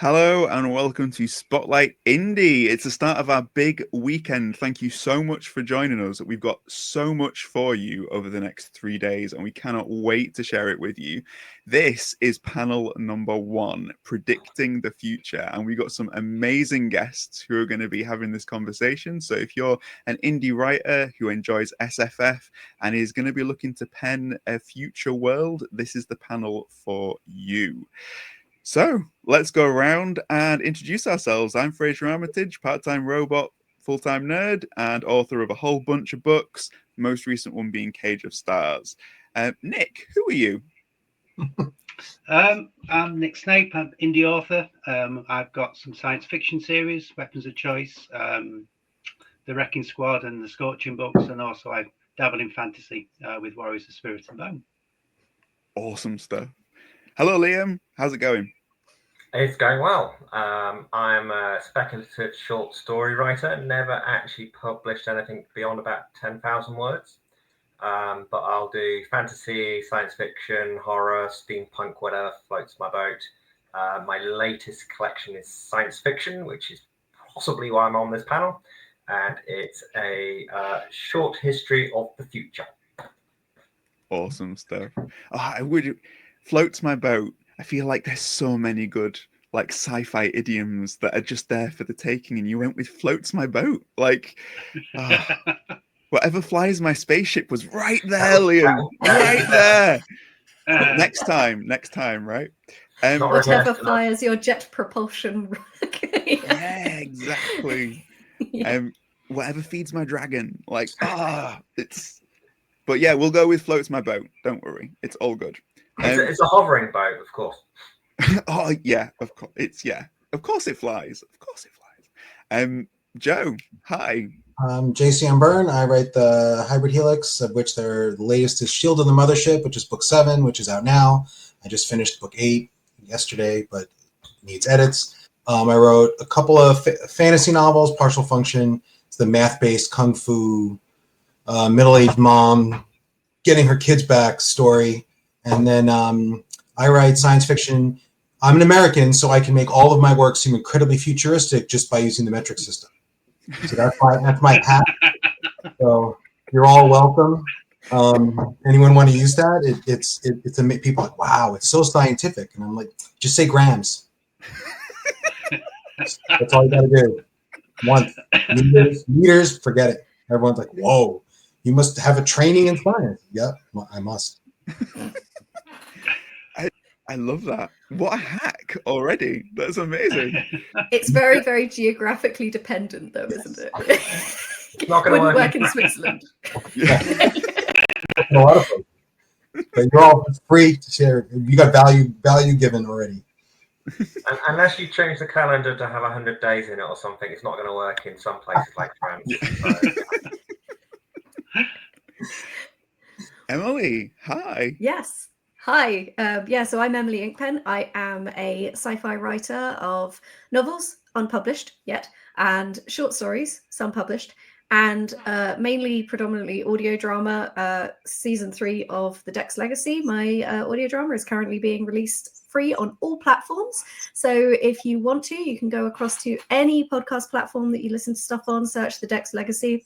Hello and welcome to Spotlight Indie. It's the start of our big weekend. Thank you so much for joining us. We've got so much for you over the next 3 days and we cannot wait to share it with you. This is panel number 1, Predicting the Future. And we got some amazing guests who are going to be having this conversation. So if you're an indie writer who enjoys SFF and is going to be looking to pen a future world, this is the panel for you. So let's go around and introduce ourselves. I'm Fraser Armitage, part-time robot, full-time nerd, and author of a whole bunch of books, the most recent one being Cage of Stars. Nick, who are you? I'm Nick Snape. I'm indie author. I've got some science fiction series, Weapons of Choice, The Wrecking Squad and the Scorching books, and also I dabble in fantasy with Warriors of Spirit and Bone. Awesome stuff. Hello, Liam. How's it going? It's going well. I'm a speculative short story writer, never actually published anything beyond about 10,000 words. But I'll do fantasy, science fiction, horror, steampunk, whatever floats my boat. My latest collection is science fiction, which is possibly why I'm on this panel. And it's a short history of the future. Awesome stuff. Floats my boat. I feel like there's so many good like sci-fi idioms that are just there for the taking, and you went with floats my boat. Like whatever flies my spaceship was right there, Liam. Right there. Next time, right? Whatever fires your jet propulsion. Yeah, exactly. Yeah. Whatever feeds my dragon. Like, But yeah, we'll go with floats my boat. Don't worry. It's all good. It's a hovering boat, of course. Oh yeah, of course. Of course it flies. Of course it flies. Joe, hi. I'm JCM Berne. I write the Hybrid Helix, of which the latest is Shield of the Mothership, which is book 7, which is out now. I just finished book 8 yesterday, but needs edits. I wrote a couple of fantasy novels. Partial Function. It's the math-based kung fu middle-aged mom getting her kids back story. And then I write science fiction. I'm an American, so I can make all of my work seem incredibly futuristic just by using the metric system. So that's my path. So you're all welcome. Anyone want to use that? It's to make people like, wow, it's so scientific. And I'm like, just say grams. That's all you got to do. Once meters, forget it. Everyone's like, whoa, you must have a training in science. Yeah, I must. I love that. What a hack already. That's amazing. It's very, very geographically dependent, though, isn't it? It's not going to Wouldn't work in Switzerland. Yeah. A lot of folks. But you're all free to share. You got value given already. And unless you change the calendar to have 100 days in it or something, it's not going to work in some places like France. So. Emily, hi. Yes. Hi. So I'm Emily Inkpen. I am a sci-fi writer of novels, unpublished yet, and short stories, some published, and predominantly audio drama. Season 3 of The Dex Legacy, my audio drama, is currently being released free on all platforms. So if you want to, you can go across to any podcast platform that you listen to stuff on, search The Dex Legacy.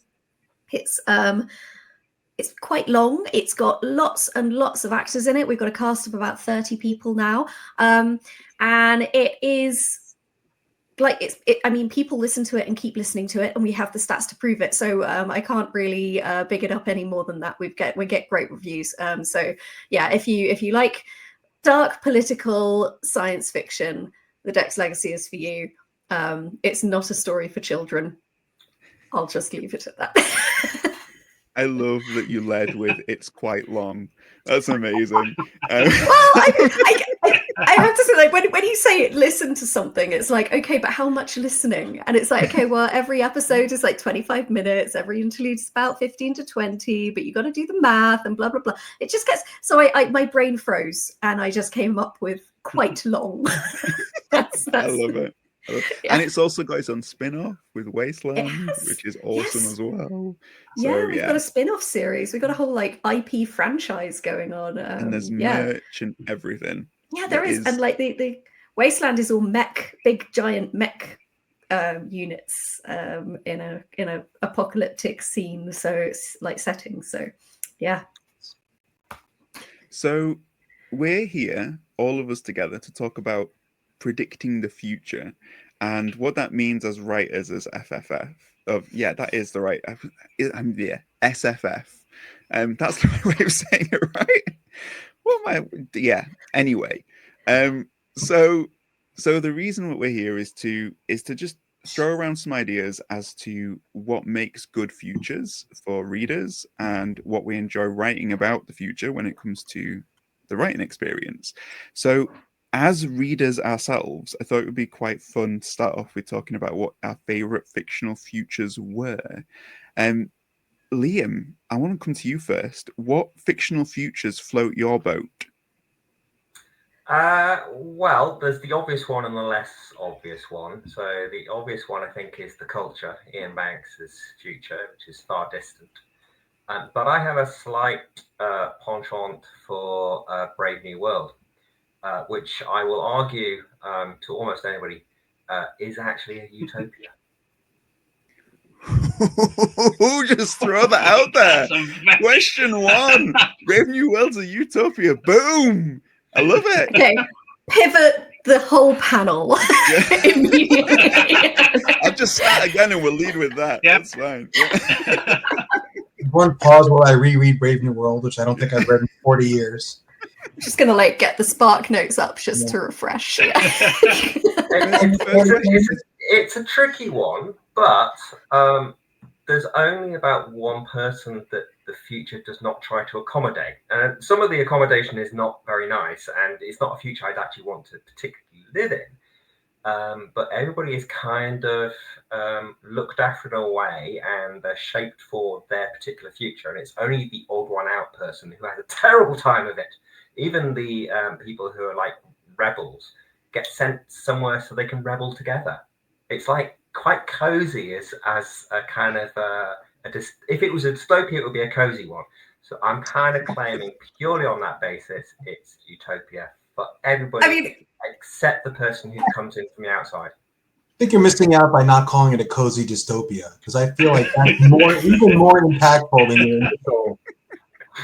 It's quite long. It's got lots and lots of actors in it. We've got a cast of about 30 people now. And it is like, people listen to it and keep listening to it, and we have the stats to prove it. So I can't really big it up any more than that. We get great reviews. So yeah, if you like dark political science fiction, The Dex Legacy is for you. It's not a story for children. I'll just leave it at that. I love that you led with "it's quite long." That's amazing. Well, I have to say, like, when you say listen to something, it's like, okay, but how much listening? And it's like, okay, well, every episode is like 25 minutes. Every interlude is about 15 to 20, but you got to do the math and blah, blah, blah. It just gets, so my brain froze and I just came up with quite long. that's I love it. Yeah. And it's also got its own spin-off with Wasteland, which is awesome as well. So, we've got a spin-off series. We've got a whole like IP franchise going on. And there's merch and everything. Yeah, there is. And like the Wasteland is all big giant mech units in a apocalyptic scene, so it's like setting. So yeah. So we're here, all of us together, to talk about predicting the future and what that means as writers, as FFF. That is the right. SFF. That's the right way of saying it, right? What am I? Yeah. Anyway, so the reason that we're here is to just throw around some ideas as to what makes good futures for readers and what we enjoy writing about the future when it comes to the writing experience. So as readers ourselves, I thought it would be quite fun to start off with talking about what our favorite fictional futures were. Liam, I want to come to you first. What fictional futures float your boat? Well, there's the obvious one and the less obvious one. So the obvious one, I think, is the culture, Ian Banks's future, which is far distant. But I have a slight penchant for Brave New World, which I will argue to almost anybody is actually a utopia. Just throw that out there. Question 1. Brave New World's a utopia. Boom. I love it. Okay, pivot the whole panel immediately. I'll just start again and we'll lead with that. Yep. That's fine. One pause while I reread Brave New World, which I don't think I've read in 40 years. Just gonna like get the Spark Notes up just to refresh. Yeah. It's a tricky one, but there's only about one person that the future does not try to accommodate. And some of the accommodation is not very nice, and it's not a future I'd actually want to particularly live in. But everybody is kind of looked after in a way, and they're shaped for their particular future. And it's only the odd one out person who has a terrible time of it. Even the people who are like rebels get sent somewhere so they can rebel together. It's like quite cozy as a kind of if it was a dystopia, it would be a cozy one. So I'm kind of claiming purely on that basis, it's utopia for everybody, except the person who comes in from the outside. I think you're missing out by not calling it a cozy dystopia, because I feel like that's even more impactful than your initial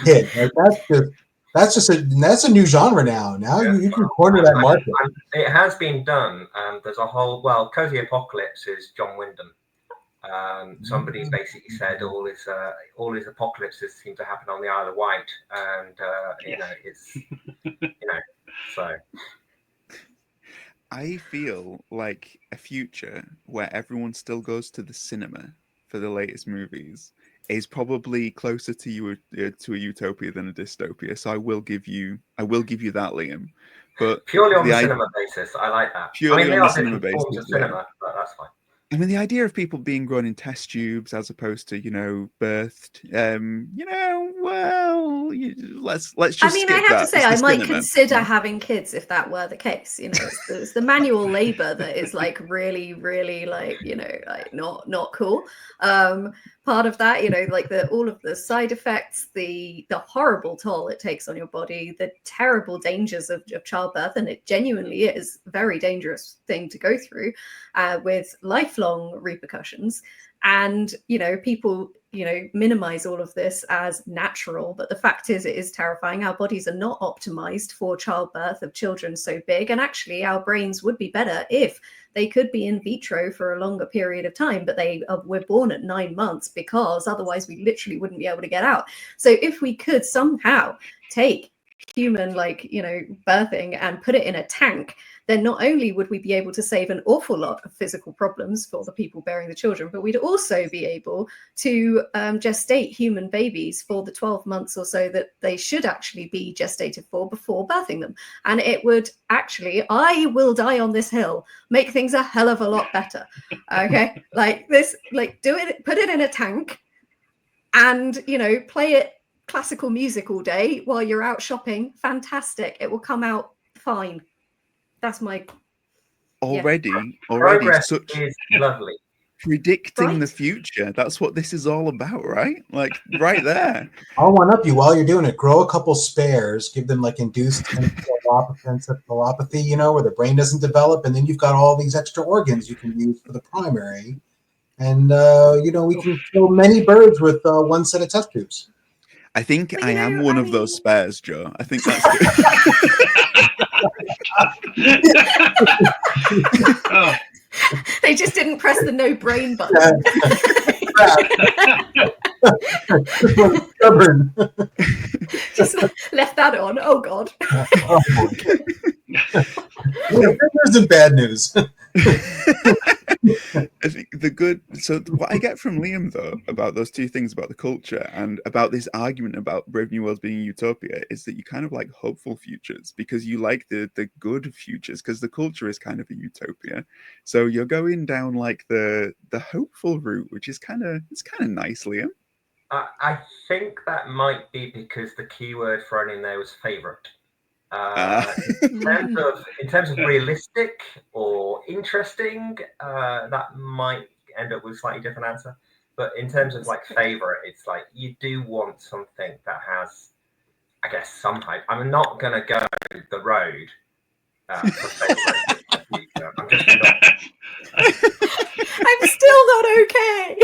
hit. Like that's a new genre now. Now you can corner that market. It has been done. There's a whole cozy apocalypse is John Wyndham. Somebody basically said all his apocalypses seem to happen on the Isle of Wight, and it's so. I feel like a future where everyone still goes to the cinema for the latest movies is probably closer to a utopia than a dystopia. So I will give you that, Liam. But purely on the cinema basis, I like that. Purely there on are the cinema basis, forms of cinema, but that's fine. I mean, the idea of people being grown in test tubes as opposed to, birthed, let's just. I mean, I have to say, I might consider having kids if that were the case. It's the manual labor that is like really, really like not cool. Part of that, like all of the side effects, the horrible toll it takes on your body, the terrible dangers of childbirth, and it genuinely is a very dangerous thing to go through, with lifelong repercussions. And people minimize all of this as natural, but the fact is it is terrifying. Our bodies are not optimized for childbirth of children so big, and actually our brains would be better if they could be in vitro for a longer period of time, but we're born at 9 months, because otherwise we literally wouldn't be able to get out. So if we could somehow take human birthing and put it in a tank, then not only would we be able to save an awful lot of physical problems for the people bearing the children, but we'd also be able to gestate human babies for the 12 months or so that they should actually be gestated for before birthing them. And it would actually, I will die on this hill, make things a hell of a lot better. Okay, like this, like do it, put it in a tank, and play it classical music all day while you're out shopping. Fantastic, it will come out fine. That's my already Progress such is lovely. predicting the Right. future. That's what this is all about, right? Like right there. I'll one up you while you're doing it. Grow a couple spares, give them like induced encephalopathy, where the brain doesn't develop, and then you've got all these extra organs you can use for the primary. And we can kill many birds with one set of test tubes. I think But, I am one of those spares, Joe. I think that's good. Oh. They just didn't press the no brain button. Stubborn. Just left that on. Oh God. Good news and bad news. I think so what I get from Liam though about those two things about the culture and about this argument about Brave New Worlds being utopia is that you kind of like hopeful futures because you like the good futures because the culture is kind of a utopia. So you're going down like the hopeful route, which is kind of nice, Liam. I think that might be because the keyword thrown in there was favourite. In terms of realistic or interesting, that might end up with a slightly different answer. But in terms of like favourite, it's like you do want something that has, I guess, some hype. I'm not gonna go the road for favourite. I'm just not. I'm still not okay.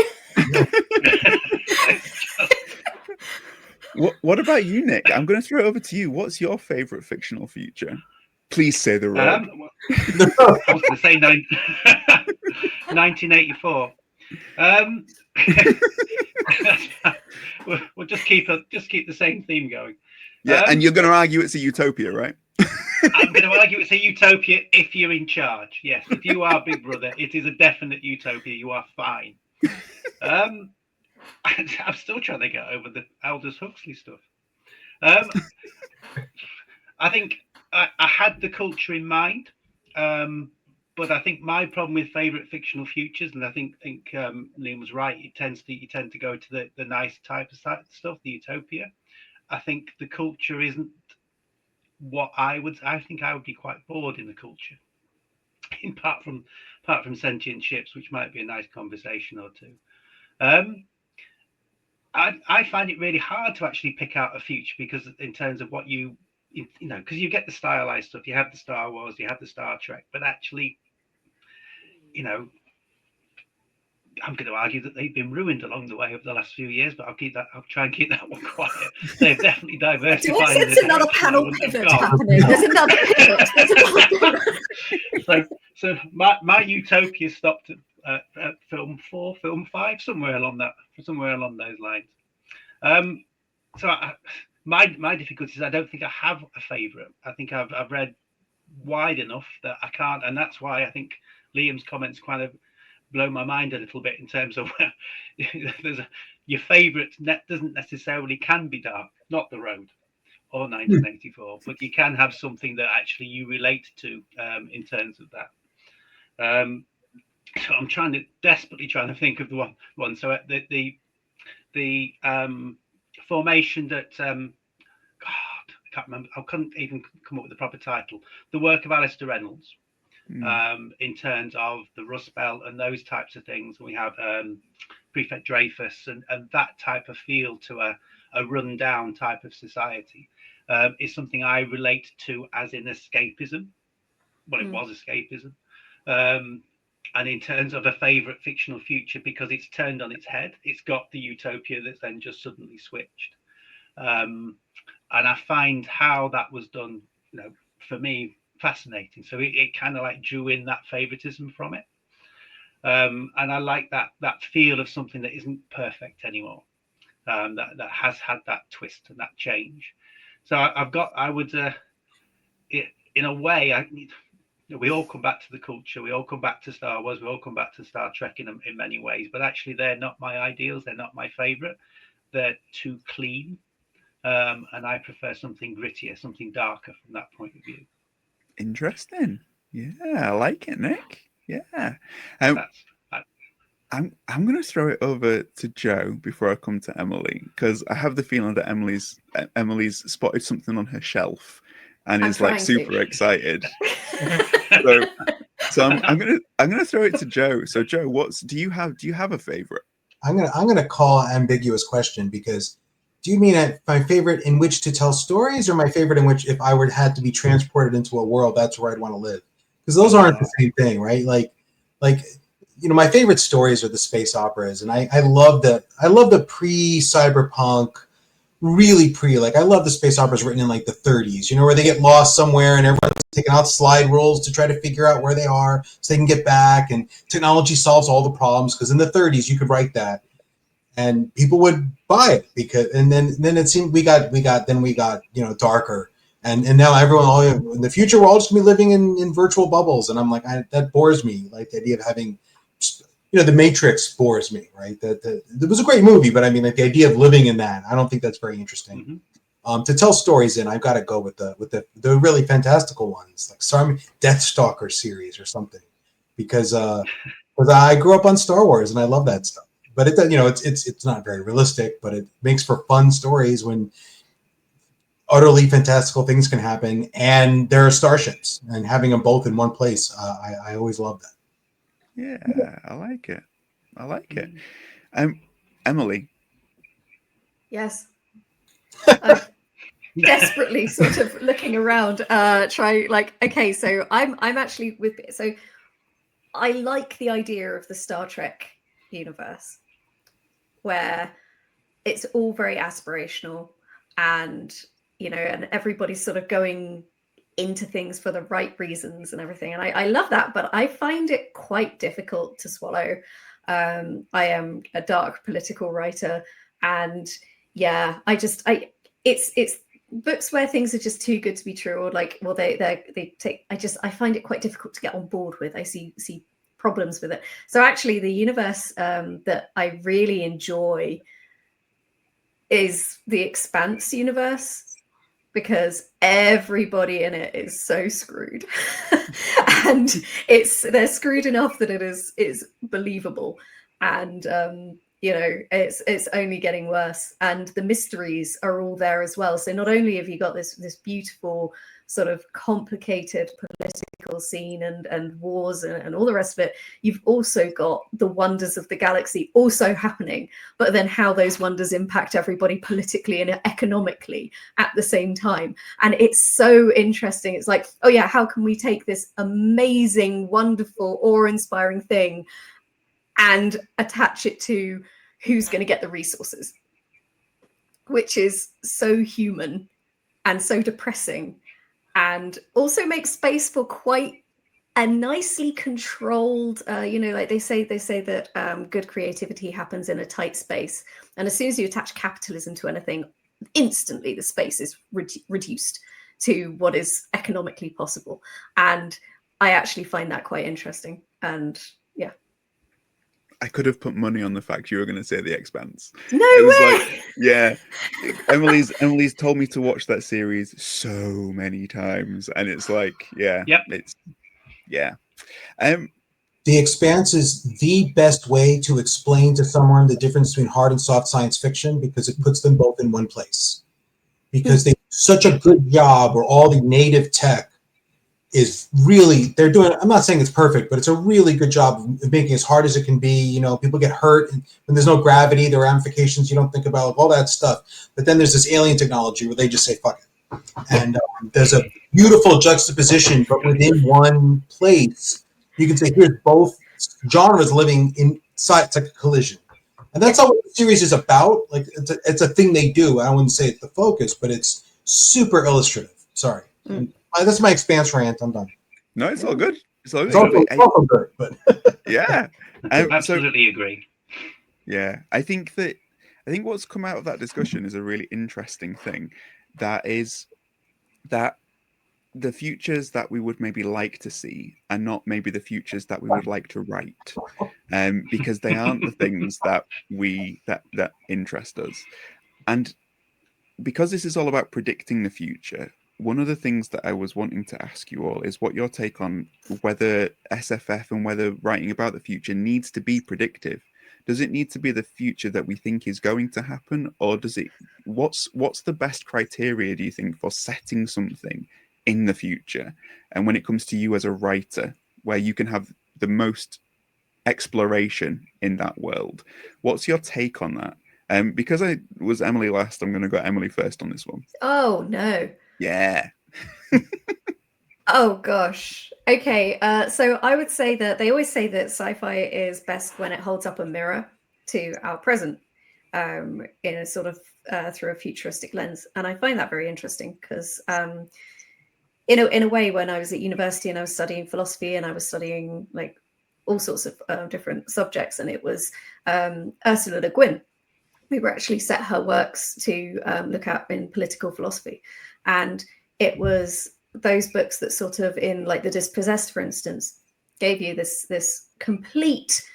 What about you, Nick? I'm going to throw it over to you. What's your favourite fictional future? Please say The Road. I was going to say 1984. We'll just keep the same theme going. Yeah, and you're going to argue it's a utopia, right? I'm going to argue it's a utopia if you're in charge. Yes, if you are Big Brother, it is a definite utopia. You are fine. I'm still trying to get over the Aldous Huxley stuff. I think I had the culture in mind, but I think my problem with favourite fictional futures, and I think Liam was right, you tend to go to the nice type of stuff, the utopia. I think the culture isn't what I think I would be quite bored in the culture, apart from sentient ships, which might be a nice conversation or two. I find it really hard to actually pick out a future because in terms of what because you get the stylized stuff, you have the Star Wars, you have the Star Trek, but actually, I'm going to argue that they've been ruined along the way over the last few years, but I'll try and keep that one quiet. They've definitely diversified. There's another panel pivot happening. There's another pivot. So my utopia stopped at film 4, film 5, somewhere along those lines. My difficulty is I don't think I have a favourite. I think I've read wide enough that I can't, and that's why I think Liam's comments kind of blow my mind a little bit in terms of your favourite doesn't necessarily can be dark, not The Road or 1984, but you can have something that actually you relate to in terms of that. So I'm desperately trying to think of the one. So the formation that God, I can't remember. I couldn't even come up with the proper title. The work of Alistair Reynolds. In terms of the Rust Belt and those types of things. We have Prefect Dreyfus and that type of feel to a rundown type of society is something I relate to as in escapism. Well, it was escapism. And in terms of a favourite fictional future, because it's turned on its head, it's got the utopia that's then just suddenly switched. And I find how that was done, for me, fascinating. So it kind of like drew in that favoritism from it. And I like that feel of something that isn't perfect anymore, that has had that twist and that change. So in a way, we all come back to the culture, we all come back to Star Wars, we all come back to Star Trek in many ways, but actually they're not my ideals, they're not my favorite, they're too clean, and I prefer something grittier, something darker from that point of view. Interesting. Yeah, I like it, Nick. Yeah. I'm going to throw it over to Joe before I come to Emily, because I have the feeling that Emily's spotted something on her shelf and is like super excited. So I'm gonna throw it to Joe. So Joe, do you have a favorite? I'm gonna call an ambiguous question, because do you mean my favorite in which to tell stories, or my favorite in which, if I had to be transported into a world, that's where I'd want to live? Because those aren't the same thing, right? Like my favorite stories are the space operas, and I love the pre-cyberpunk, really like, I love the space operas written in like the 30s, where they get lost somewhere and everyone's taking out slide rules to try to figure out where they are so they can get back, and technology solves all the problems, because in the 30s you could write that and people would buy it, because and then it seemed we got darker, and now everyone, in the future we're all just gonna be living in virtual bubbles, and I'm like, that bores me, like the idea of having, the Matrix bores me, right? It was a great movie, but I mean, like, the idea of living in that, I don't think that's very interesting. Mm-hmm. To tell stories in, I've got to go with the really fantastical ones, like Deathstalker series or something, because I grew up on Star Wars and I love that stuff. But it's not very realistic, but it makes for fun stories when utterly fantastical things can happen, and there are starships, and having them both in one place, I always love that. Yeah, I like it. Emily. Yes. Desperately sort of looking around, okay, so I'm actually so I like the idea of the Star Trek universe, where it's all very aspirational, and and everybody's sort of going into things for the right reasons and everything, and I love that, but I find it quite difficult to swallow. I am a dark political writer, and it's books where things are just too good to be true, or like, well, they take, I find it quite difficult to get on board with. I see problems with it. So actually the universe that I really enjoy is the Expanse universe, because everybody in it is so screwed and they're screwed enough that it is believable, and it's only getting worse, and the mysteries are all there as well. So not only have you got this beautiful sort of complicated political scene and wars and all the rest of it, you've also got the wonders of the galaxy also happening, but then how those wonders impact everybody politically and economically at the same time. And it's so interesting. It's like, oh yeah, how can we take this amazing, wonderful, awe-inspiring thing and attach it to who's going to get the resources, which is so human and so depressing, and also makes space for quite a nicely controlled, like they say that good creativity happens in a tight space, and as soon as you attach capitalism to anything, instantly the space is reduced to what is economically possible. And I actually find that quite interesting. And yeah, I could have put money on the fact you were going to say The Expanse. No it was way! Like, yeah, Emily's told me to watch that series so many times, and it's like, yeah, yep. It's yeah. The Expanse is the best way to explain to someone the difference between hard and soft science fiction, because it puts them both in one place. Because they do such a good job where all the native tech is really, they're doing, I'm not saying it's perfect, but it's a really good job of making it as hard as it can be. People get hurt, and when there's no gravity, there are ramifications you don't think about, all that stuff. But then there's this alien technology where they just say, fuck it. And there's a beautiful juxtaposition, but within one place, you can say, here's both genres living inside. It's like a collision. And that's what the series is about. Like, it's a thing they do. I wouldn't say it's the focus, but it's super illustrative. Sorry. That's my Expanse rant. I'm done. No, it's all good. It's all good. It's also good, but yeah, absolutely agree. Yeah, I think what's come out of that discussion is a really interesting thing. That is that the futures that we would maybe like to see are not maybe the futures that we would like to write, because they aren't the things that that interest us. And because this is all about predicting the future, one of the things that I was wanting to ask you all is what your take on whether SFF and whether writing about the future needs to be predictive. Does it need to be the future that we think is going to happen, or does it? What's the best criteria, do you think, for setting something in the future? And when it comes to you as a writer, where you can have the most exploration in that world. What's your take on that? Because I was Emily last, I'm going to go Emily first on this one. Oh no. Yeah. Oh gosh. Okay. So I would say that they always say that sci-fi is best when it holds up a mirror to our present, in a sort of through a futuristic lens, and I find that very interesting because, in a way, when I was at university and I was studying philosophy and I was studying like all sorts of different subjects, and it was Ursula Le Guin. We were actually set her works to look at in political philosophy, and it was those books that sort of, in like The Dispossessed, for instance, gave you this complete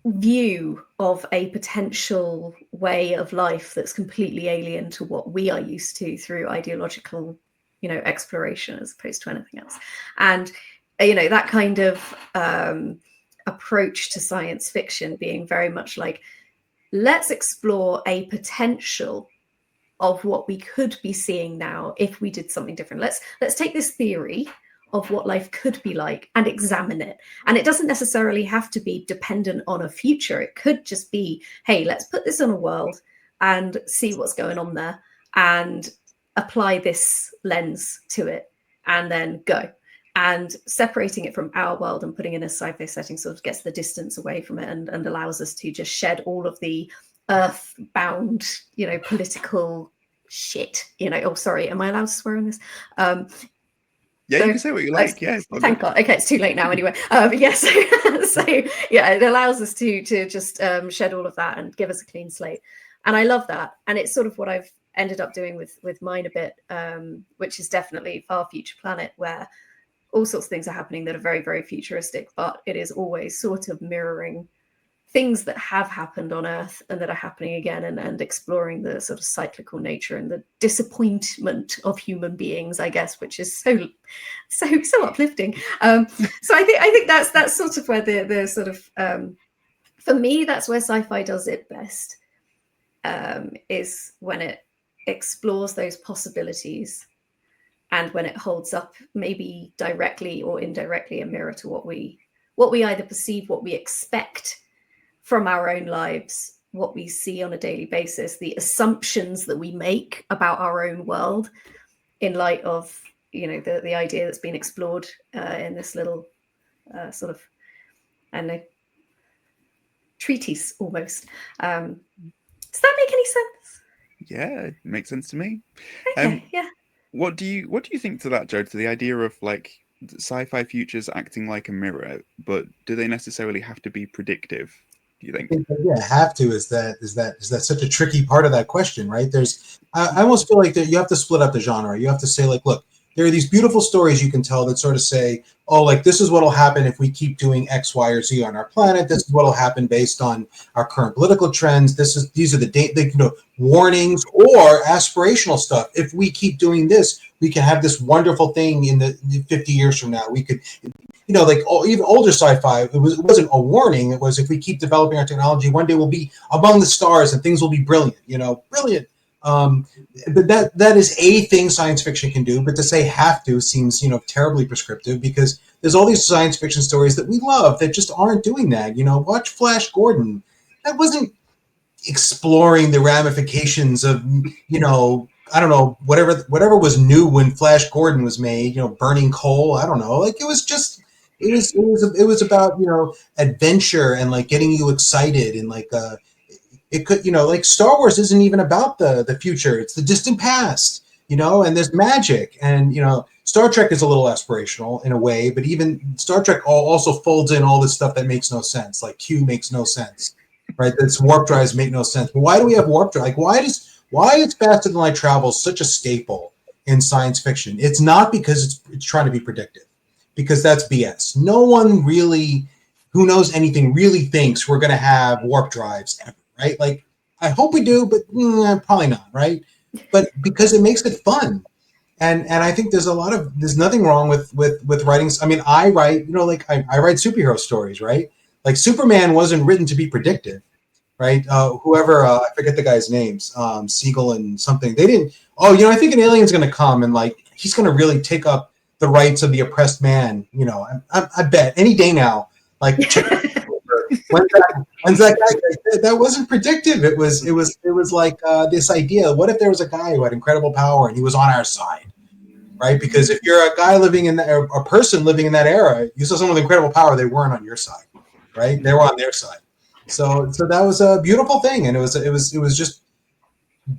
view of a potential way of life that's completely alien to what we are used to through ideological, exploration as opposed to anything else. And that kind of approach to science fiction being very much like, let's explore a potential of what we could be seeing now if we did something different. Let's take this theory of what life could be like and examine it. And it doesn't necessarily have to be dependent on a future. It could just be, hey, let's put this on a world and see what's going on there and apply this lens to it and then go. And separating it from our world and putting it in a sci-fi setting sort of gets the distance away from it and allows us to just shed all of the earth-bound, political shit. Oh, sorry, am I allowed to swear on this? Yeah, you can say what you like. Yeah, thank God. Okay, it's too late now anyway. Yes. So yeah, it allows us to just shed all of that and give us a clean slate. And I love that. And it's sort of what I've ended up doing with mine a bit, which is definitely Far Future Planet, where all sorts of things are happening that are very, very futuristic, but it is always sort of mirroring things that have happened on Earth and that are happening again, and exploring the sort of cyclical nature and the disappointment of human beings, I guess, which is so uplifting. So I think that's sort of where the sort of for me, that's where sci-fi does it best, is when it explores those possibilities and when it holds up maybe directly or indirectly a mirror to what we either perceive, what we expect from our own lives, what we see on a daily basis, the assumptions that we make about our own world in light of, the idea that's been explored in this little sort of, I don't know, treatise almost. Does that make any sense? Yeah, it makes sense to me. Okay, yeah. What do you think to that, Joe? To the idea of like sci-fi futures acting like a mirror, but do they necessarily have to be predictive? Do you think? Yeah, have to is that such a tricky part of that question, right? I almost feel like that you have to split up the genre. You have to say like, look, there are these beautiful stories you can tell that sort of say, oh, like this is what'll happen if we keep doing X, Y, or Z on our planet. This is what'll happen based on our current political trends. These are the warnings or aspirational stuff. If we keep doing this, we can have this wonderful thing in the 50 years from now. We could, like even older sci-fi, it wasn't a warning. It was, if we keep developing our technology, one day we'll be among the stars and things will be brilliant. Brilliant. But that is a thing science fiction can do. But to say have to seems terribly prescriptive, because there's all these science fiction stories that we love that just aren't doing that. Watch Flash Gordon. That wasn't exploring the ramifications of I don't know, whatever was new when Flash Gordon was made. Burning coal. I don't know. Like it was about adventure and like getting you excited and like it could like Star Wars isn't even about the future. It's the distant past, and there's magic. And Star Trek is a little aspirational in a way, but even Star Trek also folds in all this stuff that makes no sense. Like Q makes no sense, right? This warp drives make no sense. But why do we have warp drive? Like why is faster than light travel such a staple in science fiction? It's not because it's trying to be predictive, because that's BS. No one really who knows anything really thinks we're going to have warp drives ever, right? Like, I hope we do, but probably not, right? But because it makes it fun. And I think there's nothing wrong with writing. I mean, I write, I write superhero stories, right? Like Superman wasn't written to be predictive, right? Whoever, I forget the guy's names, Siegel and something, they didn't, I think an alien's going to come and like, he's going to really take up the rights of the oppressed man. You know, I bet any day now, like when's that guy? That wasn't predictive. It was like this idea. What if there was a guy who had incredible power and he was on our side, right? Because if you're a guy living in that, or a person living in that era, you saw someone with incredible power, they weren't on your side, right? They were on their side. So that was a beautiful thing, and it was just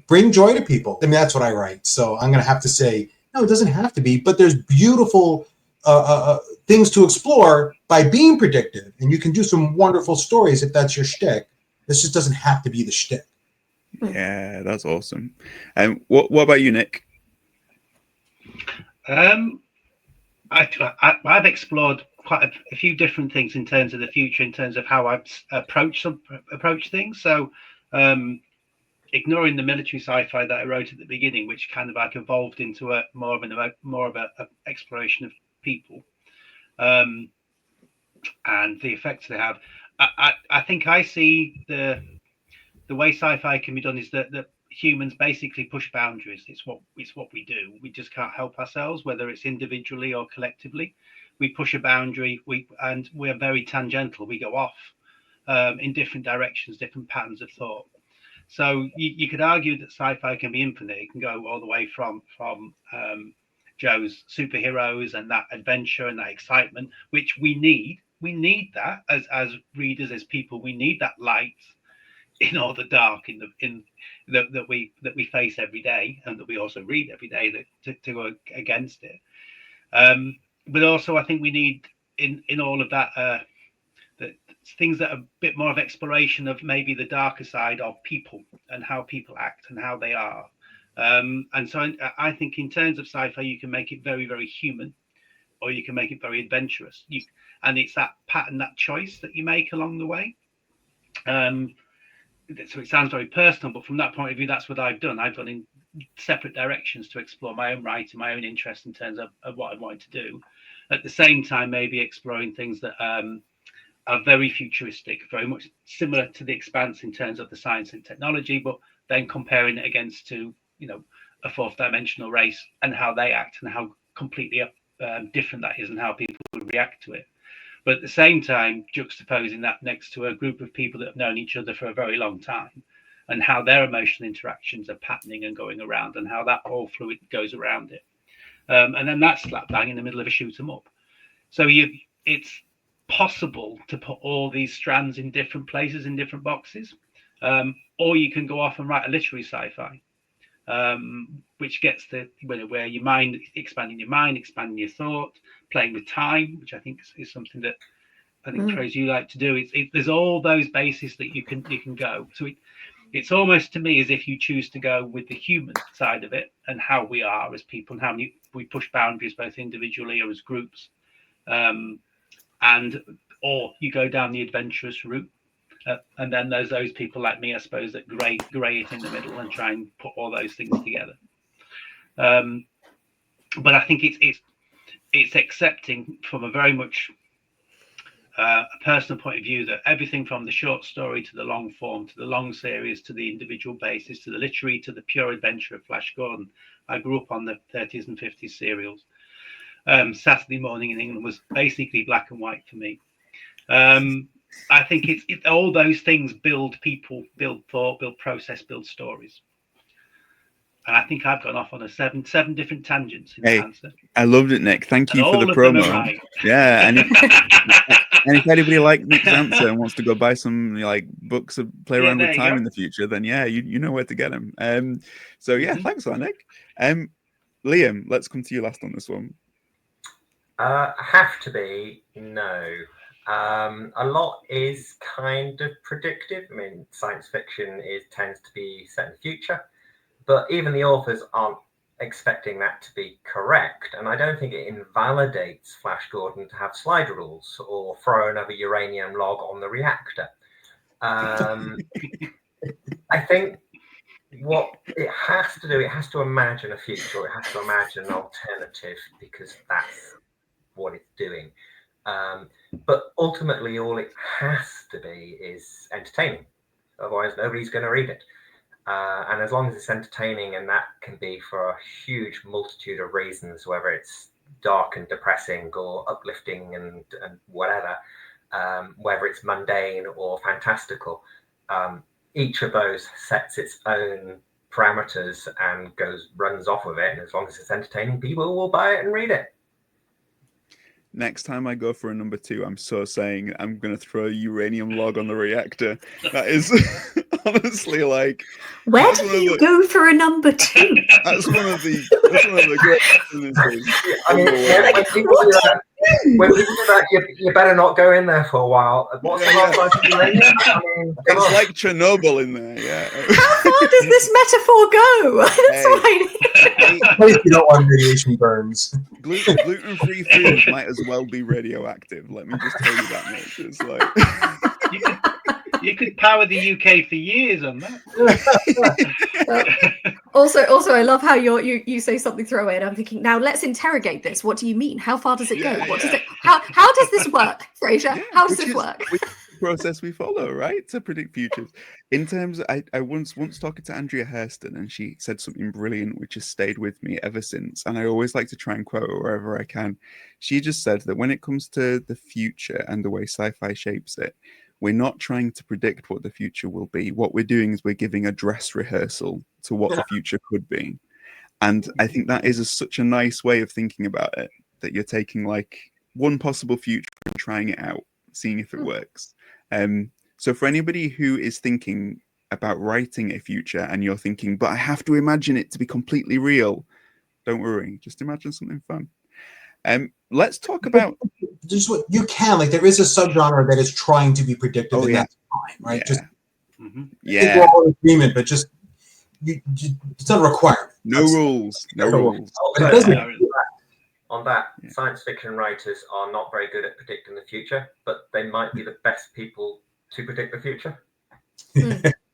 bring joy to people. I mean, that's what I write. So I'm going to have to say, no, it doesn't have to be, but there's beautiful things to explore by being predictive, and you can do some wonderful stories if that's your shtick. This just doesn't have to be the shtick. Yeah, that's awesome. And what about you, Nick? I've explored quite a few different things in terms of the future, in terms of how I approach things. So, ignoring the military sci-fi that I wrote at the beginning, which kind of like evolved into a more of a exploration of people, and the effects they have. I think I see the way sci-fi can be done is that humans basically push boundaries. It's what we do. We just can't help ourselves, whether it's individually or collectively. We push a boundary. We're very tangential. We go off in different directions, different patterns of thought. So you could argue that sci-fi can be infinite. It can go all the way from Joe's superheroes and that adventure and that excitement, which we need. We need that as readers, as people. We need that light in all the dark that we face every day, and that we also read every day to go against it. But also, I think we need in all of that things that are a bit more of exploration of maybe the darker side of people and how people act and how they are. And so I think in terms of sci-fi, you can make it very, very human, or you can make it very adventurous. And it's that pattern, that choice that you make along the way. So it sounds very personal, but from that point of view, that's what I've done. I've gone in separate directions to explore my own writing, my own interest in terms of what I wanted to do. At the same time, maybe exploring things that are very futuristic, very much similar to The Expanse in terms of the science and technology, but then comparing it against to, a fourth dimensional race and how they act and how completely different that is and how people would react to it. But at the same time, juxtaposing that next to a group of people that have known each other for a very long time and how their emotional interactions are patterning and going around and how that all fluid goes around it. And then that's slap bang in the middle of a shoot 'em up. So it's possible to put all these strands in different places, in different boxes. Or you can go off and write a literary sci-fi, which gets to where your mind, expanding your thought, playing with time, which I think is something that I think Trace, you like to do. There's all those bases that you can go. So it's almost to me as if you choose to go with the human side of it and how we are as people and how we push boundaries both individually or as groups, or you go down the adventurous route. And then there's those people like me, I suppose, that grey it in the middle and try and put all those things together. But I think it's accepting from a very much a personal point of view that everything from the short story to the long form, to the long series, to the individual basis, to the literary, to the pure adventure of Flash Gordon. I grew up on the 30s and 50s serials. Saturday morning in England was basically black and white for me. I think it's all those things build people, build thought, build process, build stories. And I think I've gone off on seven different tangents in the answer. I loved it, Nick. Thank you for the promo. Right. Yeah, and if anybody likes Nick's answer and wants to go buy some books of play around with time in the future, then you know where to get them. So thanks for that, Nick. Liam, let's come to you last on this one. Have to be no. A lot is kind of predictive. I mean, science fiction tends to be set in the future, but even the authors aren't expecting that to be correct. And I don't think it invalidates Flash Gordon to have slide rules or throw another uranium log on the reactor. I think what it has to do, it has to imagine a future, it has to imagine an alternative, because that's what it's doing. But ultimately, all it has to be is entertaining. Otherwise, nobody's going to read it. And as long as it's entertaining, and that can be for a huge multitude of reasons, whether it's dark and depressing or uplifting and whatever, whether it's mundane or fantastical. Each of those sets its own parameters and runs off of it, and as long as it's entertaining, people will buy it and read it. Next time I go for a number 2, I'm so saying I'm going to throw a uranium log on the reactor. That is honestly like... Where do you go for a number 2? That's one of the great businesses. I mean, when people do that, you better not go in there for a while. What's the half-life of uranium? I mean, it's like Chernobyl in there, yeah. How far does this metaphor go? That's fine. At least you don't want radiation burns. Gluten-free food might as well be radioactive. Let me just tell you that much. It's like you could power the UK for years on that. Also, I love how you say something throwaway, and I'm thinking, now let's interrogate this. What do you mean? How far does it go? What does it? How does this work, Fraser? How does this work? Process we follow, right, to predict futures. In terms of, I once talking to Andrea Hairston, and she said something brilliant which has stayed with me ever since, and I always like to try and quote her wherever I can. She just said that when it comes to the future and the way sci-fi shapes it, we're not trying to predict what the future will be. What we're doing is we're giving a dress rehearsal to what the future could be. And I think that is such a nice way of thinking about it, that you're taking like one possible future and trying it out, seeing if it works. So for anybody who is thinking about writing a future and you're thinking, but I have to imagine it to be completely real, don't worry, just imagine something fun. Let's talk about just what you can, like there is a subgenre that is trying to be predictive, and that's fine, right? Just we're all in agreement, but just it's not a requirement. No rules. But it doesn't. On that, science fiction writers are not very good at predicting the future, but they might be the best people to predict the future.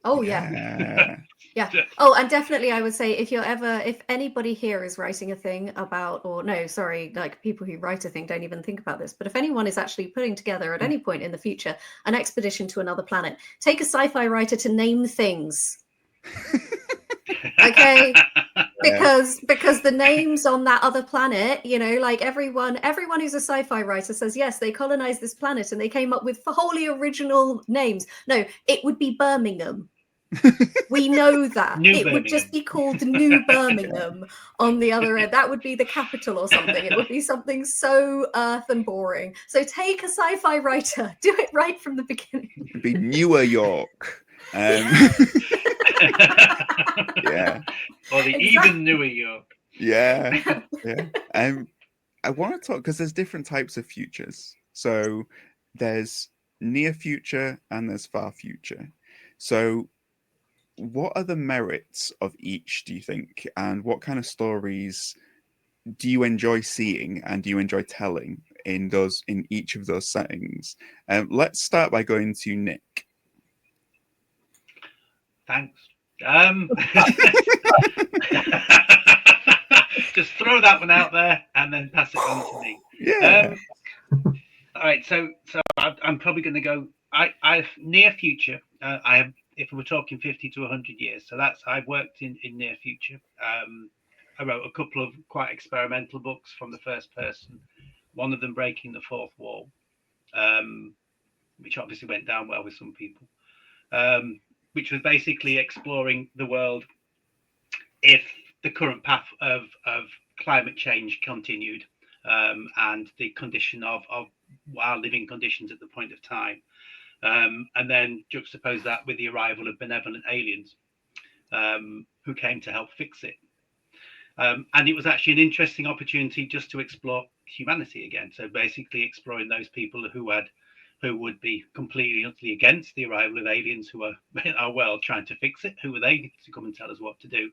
Oh yeah. Yeah. Oh, and definitely I would say if anybody here is writing a thing about, or no, sorry, like people who write a thing don't even think about this, but if anyone is actually putting together at any point in the future an expedition to another planet, take a sci-fi writer to name things. Okay? Because the names on that other planet, like everyone who's a sci-fi writer says, yes, they colonized this planet and they came up with wholly original names. No, it would be Birmingham. We know that. Would just be called New Birmingham on the other end. That would be the capital or something. It would be something so earth and boring. So take a sci-fi writer, do it right from the beginning. It'd be Newer York. Or the even Newer York. Yeah. I want to talk because there's different types of futures. So there's near future and there's far future. So what are the merits of each, do you think? And what kind of stories do you enjoy seeing and do you enjoy telling in each of those settings? Let's start by going to Nick. Thanks. Just throw that one out there and then pass it on to me. Yeah. All right. So I'm probably going to go. I near future. I have. If we're talking 50 to 100 years, so I've worked in near future. I wrote a couple of quite experimental books from the first person. One of them, Breaking the Fourth Wall, which obviously went down well with some people. Which was basically exploring the world if the current path of climate change continued, and the condition of our living conditions at the point of time. And then juxtapose that with the arrival of benevolent aliens who came to help fix it. And it was actually an interesting opportunity just to explore humanity again. So basically exploring those people who would be completely utterly against the arrival of aliens who are in our world trying to fix it. Who are they to come and tell us what to do?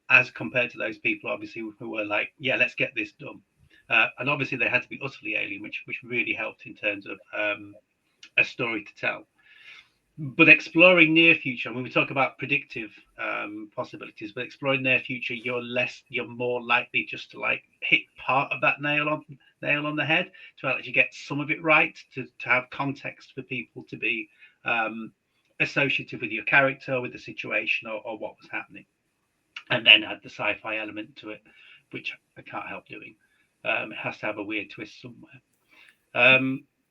As compared to those people, obviously, who were like, yeah, let's get this done. And obviously they had to be utterly alien, which really helped in terms of a story to tell. But exploring near future, when we talk about predictive possibilities, but exploring near future, you're more likely just to like hit part of that nail on the head, to actually get some of it right, to have context for people to be associative with your character, with the situation, or what was happening, and then add the sci-fi element to it. which I can't help doing. It has to have a weird twist somewhere.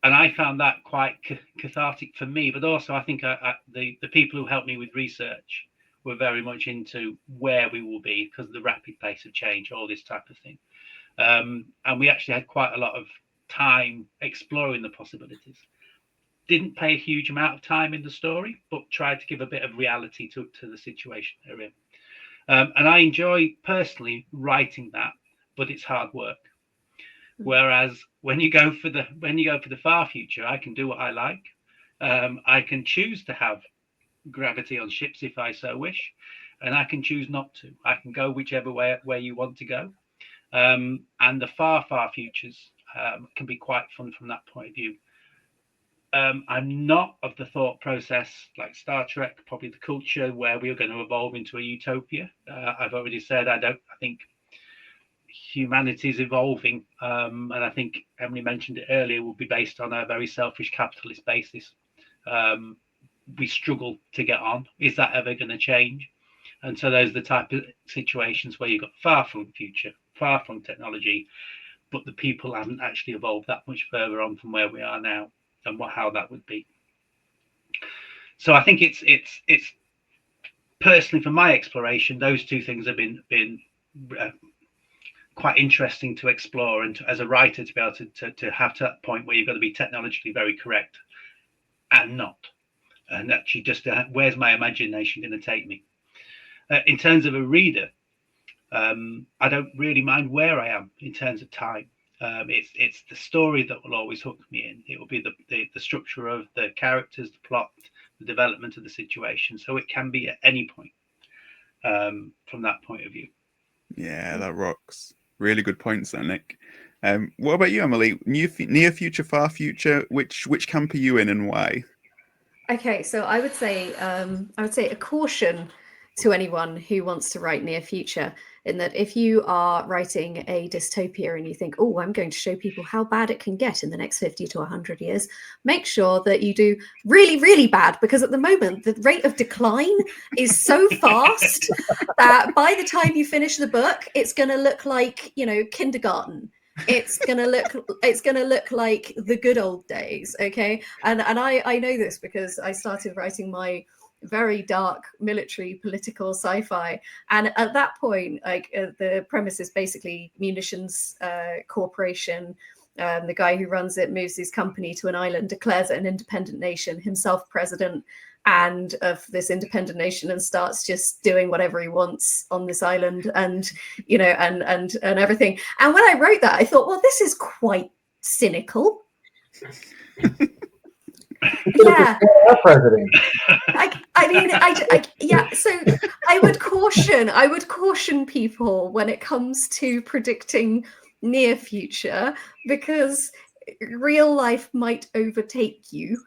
And I found that quite cathartic for me, but also I think the people who helped me with research were very much into where we will be because of the rapid pace of change, all this type of thing. And we actually had quite a lot of time exploring the possibilities. Didn't pay a huge amount of time in the story, but tried to give a bit of reality to the situation they're in. And I enjoy personally writing that, but it's hard work. Whereas when you go for the far future, I can do what I like. I can choose to have gravity on ships if I so wish, and I can choose not to. I can go whichever way where you want to go. And the far futures can be quite fun from that point of view. I'm not of the thought process like Star Trek, probably the culture where we're going to evolve into a utopia. I've already said I think humanity is evolving, and I think Emily mentioned it earlier, will be based on a very selfish capitalist basis. We struggle to get on. Is that ever going to change? And so those are the type of situations where you've got far from the future, far from technology, but the people haven't actually evolved that much further on from where we are now, and how that would be. So I think it's personally, for my exploration, those two things have been quite interesting to explore, and as a writer to be able to have to that point where you've got to be technologically very correct and not, and actually just where's my imagination going to take me. In terms of a reader, I don't really mind where I am in terms of time. It's the story that will always hook me in. It will be the structure of the characters, the plot, the development of the situation. So it can be at any point from that point of view. Yeah, that rocks. Really good points there, Nick. What about you, Emily? Near future, far future. Which camp are you in, and why? Okay, so I would say a caution to anyone who wants to write near future, in that if you are writing a dystopia and you think, oh, I'm going to show people how bad it can get in the next 50 to 100 years, make sure that you do really, really bad, because at the moment, the rate of decline is so fast that by the time you finish the book, it's going to look like, kindergarten. It's gonna look like the good old days. Okay, and I know this because I started writing my very dark military political sci-fi, and at that point, the premise is basically munitions corporation. The guy who runs it moves his company to an island, declares it an independent nation, himself president and of this independent nation, and starts just doing whatever he wants on this island, and and everything. And when I wrote that, I thought, well, this is quite cynical. Yeah, president. So I would caution people when it comes to predicting near future, because real life might overtake you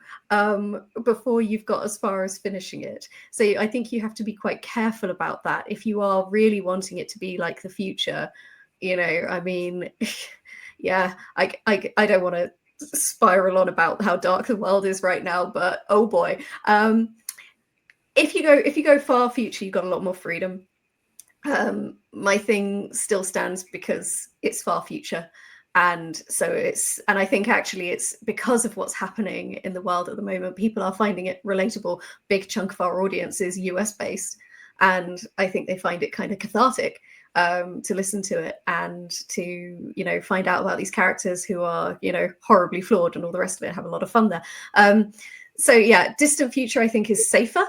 before you've got as far as finishing it. So I think you have to be quite careful about that if you are really wanting it to be like the future. I don't want to spiral on about how dark the world is right now, but oh boy, if you go far future, you've got a lot more freedom. My thing still stands because it's far future. And so I think actually it's because of what's happening in the world at the moment, people are finding it relatable. Big chunk of our audience is US based. And I think they find it kind of cathartic to listen to it and to, find out about these characters who are, horribly flawed and all the rest of it, have a lot of fun there. So yeah, distant future, I think, is safer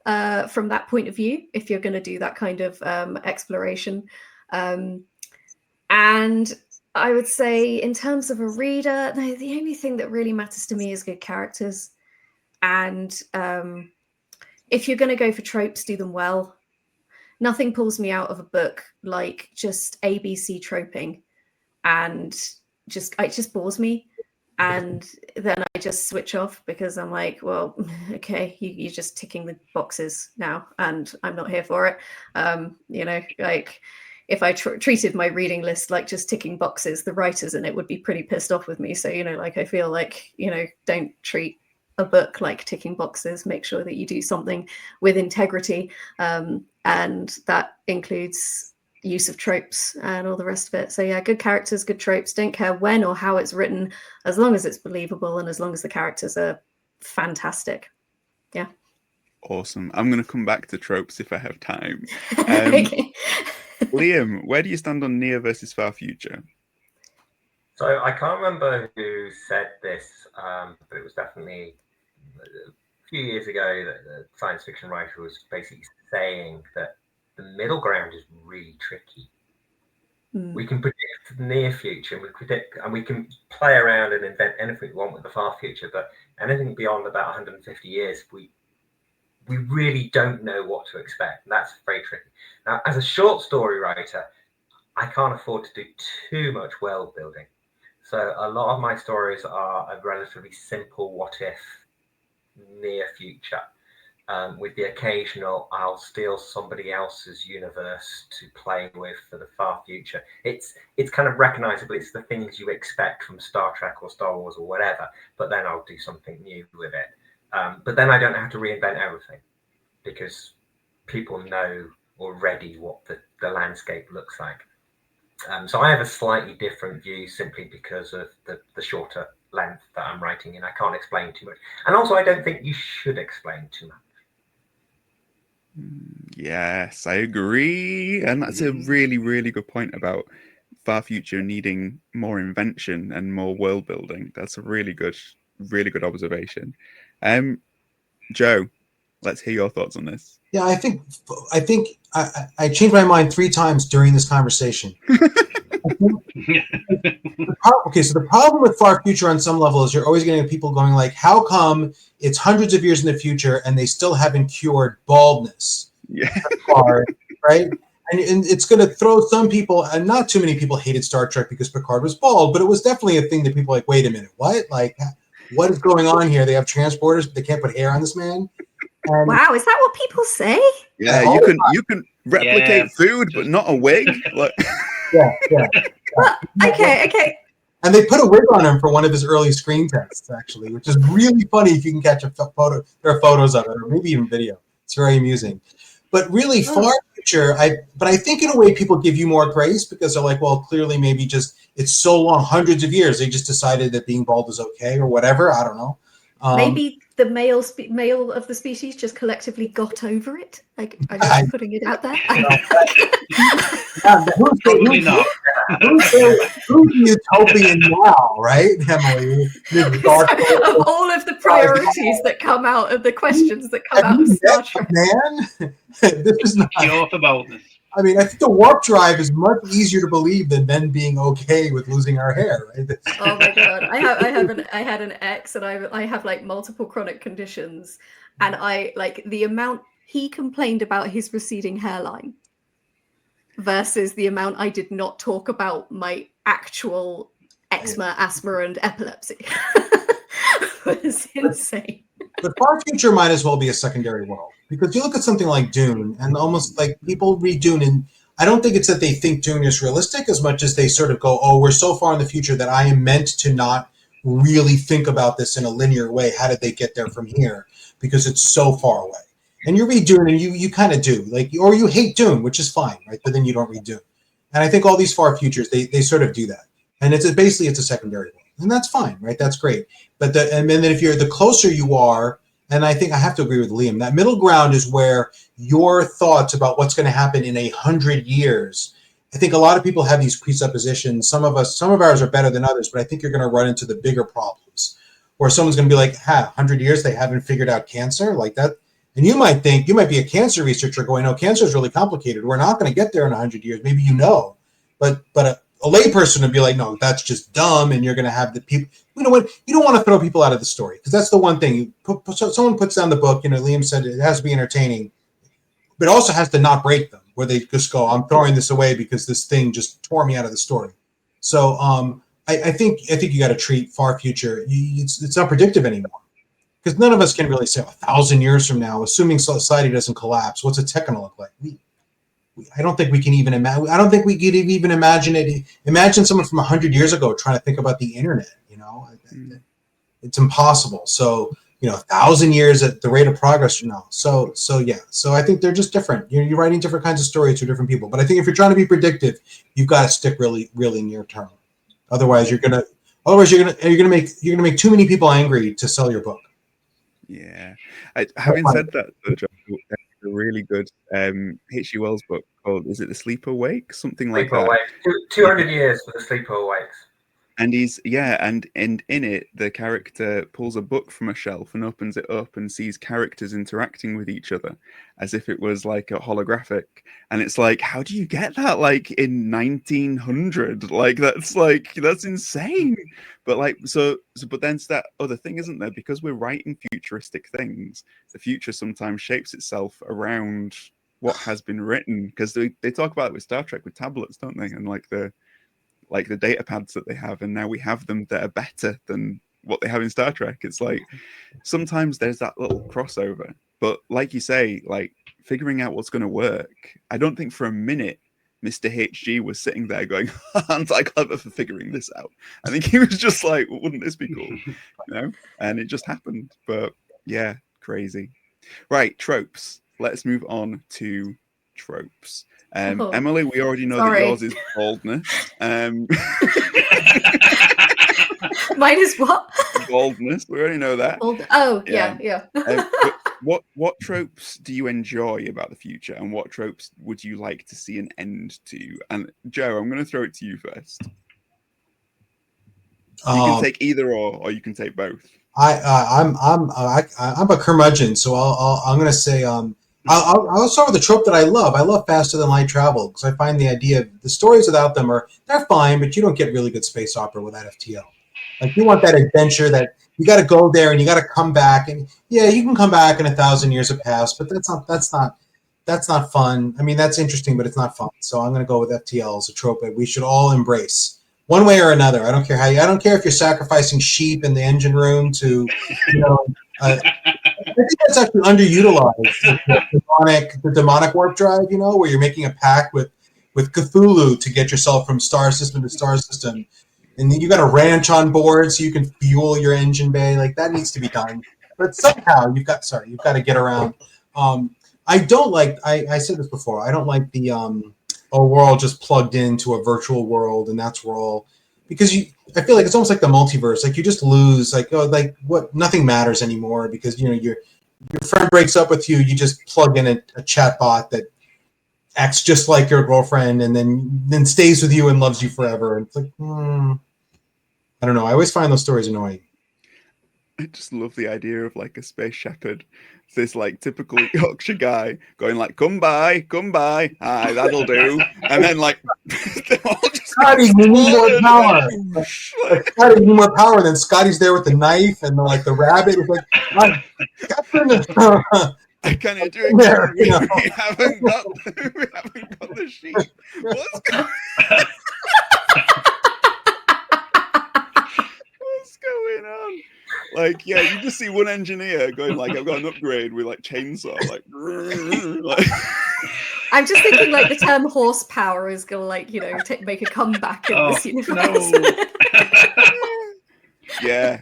from that point of view, if you're going to do that kind of exploration. And I would say in terms of a reader, the only thing that really matters to me is good characters. And if you're going to go for tropes, do them well. Nothing pulls me out of a book like just ABC troping, and it just bores me. And then I just switch off because I'm like, well, okay, you're just ticking the boxes now, and I'm not here for it. If I treated my reading list like just ticking boxes, the writers in it would be pretty pissed off with me. So, I feel like, don't treat a book like ticking boxes. Make sure that you do something with integrity. And that includes use of tropes and all the rest of it. So yeah, good characters, good tropes. Don't care when or how it's written, as long as it's believable and as long as the characters are fantastic. Yeah. Awesome. I'm going to come back to tropes if I have time. Okay. Liam, where do you stand on near versus far future? So I can't remember who said this, but it was definitely a few years ago that the science fiction writer was basically saying that the middle ground is really tricky. We can predict the near future, and we can play around and invent anything we want with the far future, but anything beyond about 150 years, we really don't know what to expect. And that's very tricky. Now, as a short story writer, I can't afford to do too much world building. So a lot of my stories are a relatively simple what if near future. With the occasional, I'll steal somebody else's universe to play with for the far future. It's kind of recognizable. It's the things you expect from Star Trek or Star Wars or whatever, but then I'll do something new with it. But then I don't have to reinvent everything because people know already what the landscape looks like. So I have a slightly different view simply because of the shorter length that I'm writing in. I can't explain too much. And also, I don't think you should explain too much. Yes, I agree. And that's a really, really good point about far future needing more invention and more world building. That's a really good observation. Joe, let's hear your thoughts on this. Yeah, I think I changed my mind 3 times during this conversation. Okay, so the problem with far future on some level is you're always getting people going like, how come it's hundreds of years in the future and they still haven't cured baldness? Yeah. Picard, right? And it's going to throw some people, and not too many people hated Star Trek because Picard was bald, but it was definitely a thing that people were like, wait a minute, what? Like, what is going on here? They have transporters, but they can't put hair on this man? And Wow, is that what people say? Yeah, you can replicate food, but not a wig. Like... Yeah. Well, okay. And they put a wig on him for one of his early screen tests, actually, which is really funny if you can catch a photo. There are photos of it, or maybe even video. It's very amusing. But really, far future, I think in a way people give you more grace because they're like, well, clearly maybe just it's so long, hundreds of years, they just decided that being bald is okay or whatever. I don't know. Maybe the male of the species just collectively got over it. Like, I'm just putting it out there. Probably not. Who's utopian now, right, Emily? Of all of the priorities that come out of the questions that come out of Star Trek, man, this is not Cure for boldness. I mean, I think the warp drive is much easier to believe than men being okay with losing our hair, right? Oh my god, I had an ex, and I have like multiple chronic conditions, and I like the amount he complained about his receding hairline versus the amount I did not talk about my actual eczema, asthma, and epilepsy was insane. But far future might as well be a secondary world because you look at something like Dune, and almost like people read Dune, and I don't think it's that they think Dune is realistic as much as they sort of go, "Oh, we're so far in the future that I am meant to not really think about this in a linear way. How did they get there from here? Because it's so far away." And you read Dune, and you kind of do or you hate Dune, which is fine, right? But then you don't read Dune. And I think all these far futures they sort of do that, and it's a secondary world. And that's fine, right? That's great. But and then if you're the closer you are, and I think I have to agree with Liam, that middle ground is where your thoughts about what's going to happen in 100 years. I think a lot of people have these presuppositions. Some of ours are better than others, but I think you're going to run into the bigger problems where someone's going to be like, 100 years, they haven't figured out cancer like that. And you might be a cancer researcher going, no, cancer is really complicated. We're not going to get there in 100 years. Maybe but a layperson would be like, no, that's just dumb, and you're going to have the people. You know what? You don't want to throw people out of the story because that's the one thing. Someone puts down the book. Liam said it has to be entertaining, but it also has to not break them, where they just go, "I'm throwing this away because this thing just tore me out of the story." So I think you got to treat far future. It's not predictive anymore because none of us can really say 1,000 years from now, assuming society doesn't collapse, what's a tech going to look like? I don't think we can even imagine. I don't think we could even imagine it. Imagine someone from 100 years ago trying to think about the internet. It's impossible. So 1,000 years at the rate of progress. No. So yeah. So I think they're just different. You're writing different kinds of stories to different people. But I think if you're trying to be predictive, you've got to stick really, really near term. Otherwise, you're gonna make too many people angry to sell your book. Yeah. Having said that, though, John, there's a really good H.G. Wells book called, is it The Sleeper Awake? Something like Sleeper that. Awake. 200 years for the Sleeper Awakes. And and in it, the character pulls a book from a shelf and opens it up and sees characters interacting with each other as if it was like a holographic. And it's like, how do you get that like in 1900? Like that's insane. But but then it's that other thing, isn't there? Because we're writing futuristic things, the future sometimes shapes itself around what has been written. Because they talk about it with Star Trek with tablets, don't they? And like the data pads that they have, and now we have them that are better than what they have in Star Trek. It's like sometimes there's that little crossover, but like you say, like figuring out what's going to work. I don't think for a minute Mr. HG was sitting there going, aren't I clever for figuring this out? I think he was just like, well, wouldn't this be cool? And it just happened. But yeah, crazy. Right, tropes. Let's move on to tropes. Emily, we already know that yours is baldness. Mine is what? Baldness. We already know that. Yeah. But what tropes do you enjoy about the future, and what tropes would you like to see an end to? And Joe, I'm going to throw it to you first. You can take either or you can take both. I'm a curmudgeon, so I'm going to say I'll start with the trope that I love. I love faster than light travel because I find the idea of the stories without them they're fine, but you don't get really good space opera without FTL. Like you want that adventure that you got to go there and you got to come back, and yeah, you can come back in 1,000 years have passed, but that's not fun. I mean, that's interesting, but it's not fun. So I'm going to go with FTL as a trope that we should all embrace one way or another. I don't care I don't care if you're sacrificing sheep in the engine room to, I think that's actually underutilized. The demonic warp drive, where you're making a pact with Cthulhu to get yourself from star system to star system. And then you got a ranch on board so you can fuel your engine bay. Like that needs to be done. But somehow you've got to get around. I don't like, I said this before, I don't like the, we're all just plugged into a virtual world and that's where all, because I feel like it's almost like the multiverse. Like you just lose, nothing matters anymore because, your friend breaks up with you, you just plug in a chat bot that acts just like your girlfriend and then stays with you and loves you forever. And it's like, I don't know. I always find those stories annoying. I just love the idea of like a space shepherd, this like typical Yorkshire guy going like, come by, hi, that'll do. And then like, Scotty, you need more power. Scotty, you need more power. And then Scotty's there with the knife and the rabbit is like, I can't do it. There, we haven't got the sheep. What's going on? Like, yeah, you just see one engineer going like, I've got an upgrade with like chainsaw, like. I'm just thinking like the term horsepower is gonna make a comeback in this universe. No. Yeah,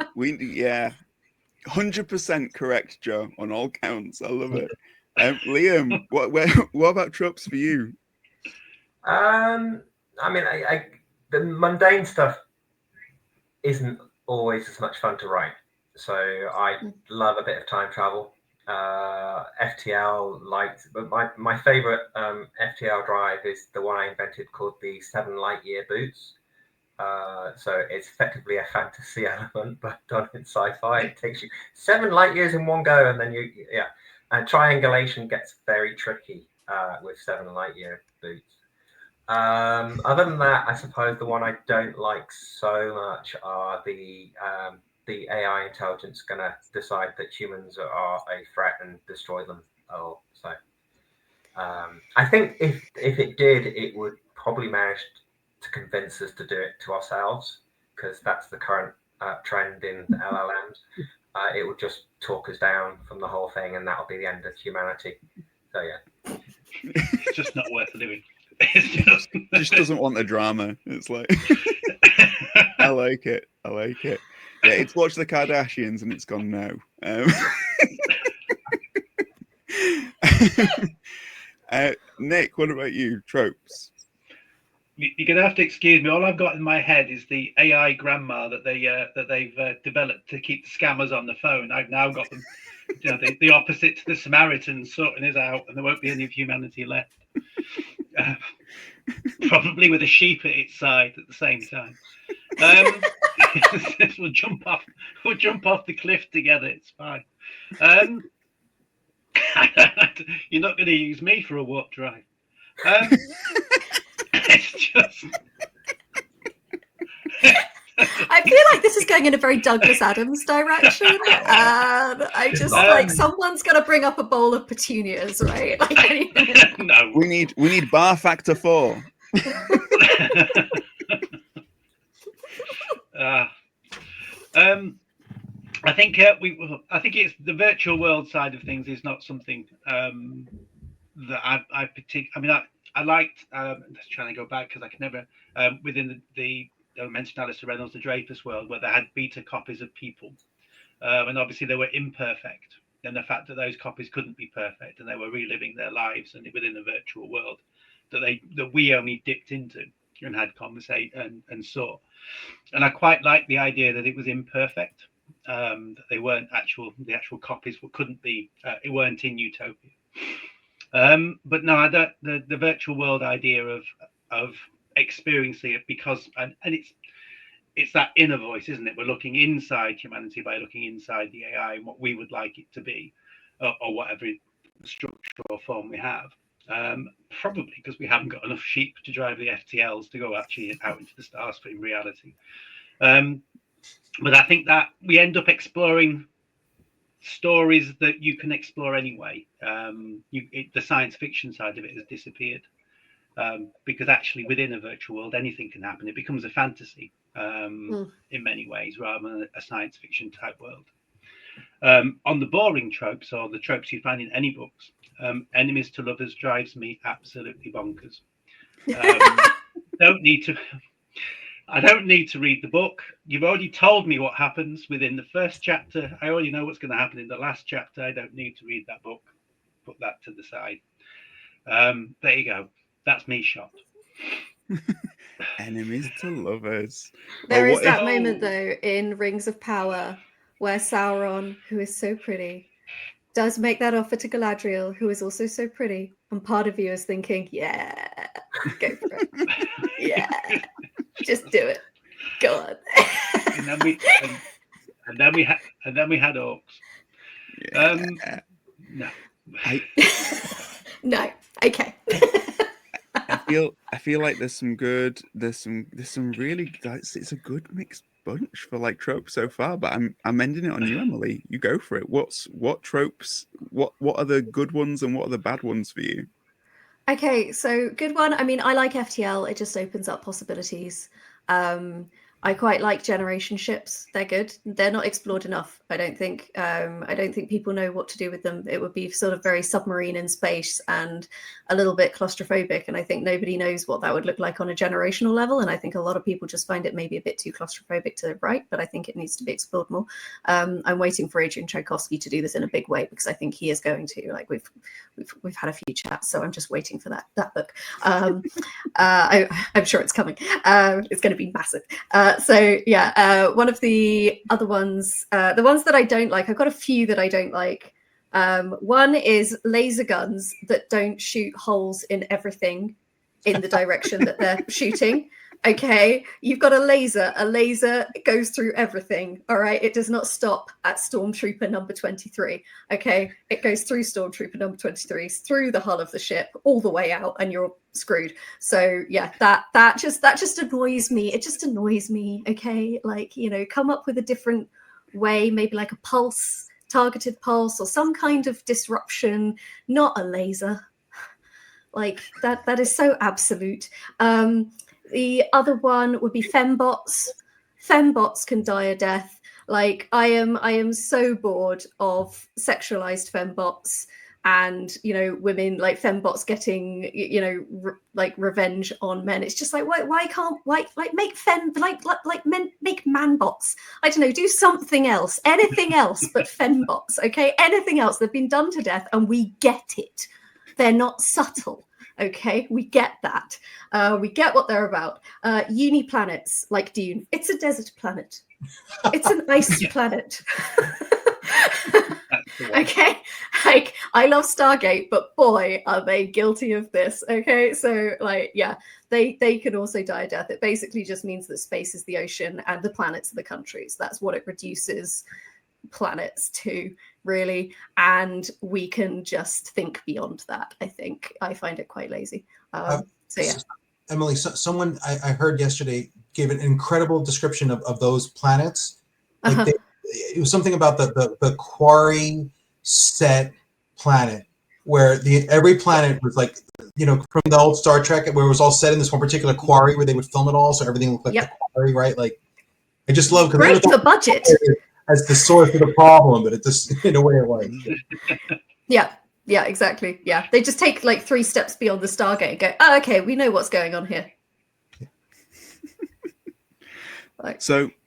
100% correct, Joe, on all counts. I love it. Liam, what about tropes for you? I mean, the mundane stuff isn't always as much fun to write. So I love a bit of time travel. FTL but my favorite FTL drive is the one I invented called the 7 light year boots. So it's effectively a fantasy element, but done in sci-fi. It takes you 7 light years in one go, and then and triangulation gets very tricky with 7 light year boots. Other than that, I suppose the one I don't like so much are the AI intelligence going to decide that humans are a threat and destroy them. I think if it did, it would probably manage to convince us to do it to ourselves, because that's the current trend in the LLMs. It would just talk us down from the whole thing, and that'll be the end of humanity. So yeah, it's just not worth doing. Just doesn't want the drama. It's like I like it. Yeah, it's watched the Kardashians and it's gone no. Nick, what about you? Tropes? You're gonna have to excuse me. All I've got in my head is the AI grandma that they've developed to keep the scammers on the phone. I've now got them, the opposite to the Samaritans sorting us out, and there won't be any of humanity left. Probably with a sheep at its side at the same time. We'll jump off the cliff together. It's fine. You're not going to use me for a warp drive. It's just. I feel like this is going in a very Douglas Adams direction, and I just like someone's got to bring up a bowl of petunias, right? Like, No, we need bar factor 4. I think it's the virtual world side of things is not something that I particularly. I mean, I liked. Just trying to go back because I can never within the mentioned Alistair Reynolds, the Dreyfus world, where they had beta copies of people, and obviously they were imperfect. And the fact that those copies couldn't be perfect, and they were reliving their lives and within the virtual world that we only dipped into and had conversation and saw. And I quite like the idea that it was imperfect, that they weren't the actual copies couldn't be, it weren't in utopia. But no, the virtual world idea of experiencing it because and it's that inner voice, isn't it? We're looking inside humanity by looking inside the AI and what we would like it to be, or whatever structure or form we have. Probably because we haven't got enough sheep to drive the FTLs to go actually out into the stars for in reality. But I think that we end up exploring stories that you can explore anyway. The science fiction side of it has disappeared because actually within a virtual world anything can happen. It becomes a fantasy in many ways rather than a science fiction type world. On the boring tropes or the tropes you find in any books, enemies to lovers drives me absolutely bonkers. I don't need to read the book. You've already told me what happens within the first chapter. I already know what's going to happen in the last chapter. I don't need to read that book. Put that to the side. There you go. That's me shot. Enemies to lovers. There is that moment though in Rings of Power where Sauron, who is so pretty, does make that offer to Galadriel, who is also so pretty, and part of you is thinking, yeah, go for it. Yeah, just do it. Go on. and then we had orcs. Yeah. No. No. Okay. I feel like there's some really, it's a good mixed bunch for like tropes so far, but I'm ending it on you, Emily. You go for it. What tropes, what are the good ones and what are the bad ones for you? Okay, so good one. I mean, I like FTL. It just opens up possibilities. I quite like generation ships. They're good. They're not explored enough, I don't think. I don't think people know what to do with them. It would be sort of very submarine in space and a little bit claustrophobic. And I think nobody knows what that would look like on a generational level. And I think a lot of people just find it maybe a bit too claustrophobic to write, but I think it needs to be explored more. I'm waiting for Adrian Tchaikovsky to do this in a big way because I think he is going to. Like we've had a few chats, so I'm just waiting for that book. I'm sure it's coming. It's going to be massive. So yeah, one of the other ones, the ones that I don't like, I've got a few that I don't like. One is laser guns that don't shoot holes in everything in the direction that they're shooting. Okay, you've got a laser goes through everything. All right, it does not stop at Stormtrooper number 23. Okay, it goes through Stormtrooper number 23, through the hull of the ship, all the way out, and you're screwed. So yeah, that just annoys me. It just annoys me. Okay, like, you know, come up with a different way, maybe like a targeted pulse or some kind of disruption, not a laser. Like that is so absolute. The other one would be fembots. Fembots can die a death. Like I am so bored of sexualized fembots. and women like fembots getting like revenge on men. It's just like why can't like make men make man bots? I don't know, do something else, anything else but fembots. Okay, anything else. They've been done to death and we get it. They're not subtle. Okay, we get that. We get what they're about. Uni planets like Dune. It's a desert planet. It's an ice planet. Okay, like I love Stargate, but boy, are they guilty of this. Okay, so like, yeah, they can also die a death. It basically just means that space is the ocean and the planets are the countries. That's what it reduces planets to, really. And we can just think beyond that. I find it quite lazy. So yeah. Emily, someone I heard yesterday gave an incredible description of those planets. Like it was something about the quarry set planet, where every planet was like, from the old Star Trek, where it was all set in this one particular quarry where they would film it all, so everything looked like the quarry, right? Like, I just love great for budget as the source of the problem, but it just in a way it was. Yeah, exactly. Yeah, they just take like 3 steps beyond the Stargate and go, oh, okay, we know what's going on here.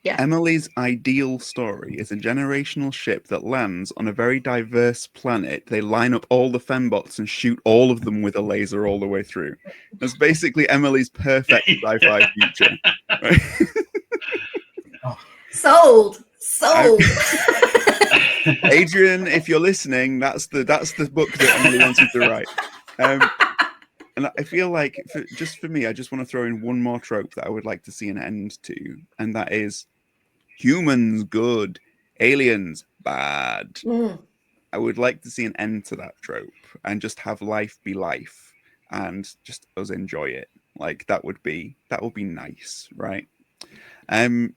Emily's ideal story is a generational ship that lands on a very diverse planet. They line up all the fembots and shoot all of them with a laser all the way through. That's basically Emily's perfect sci-fi future. Right? Sold. Adrian, if you're listening, that's the book that Emily wants you to write. And I feel like, for me, I just want to throw in one more trope that I would like to see an end to, and that is humans good, aliens bad. I would like to see an end to that trope and just have life be life and just us enjoy it. Like that would be nice, right? And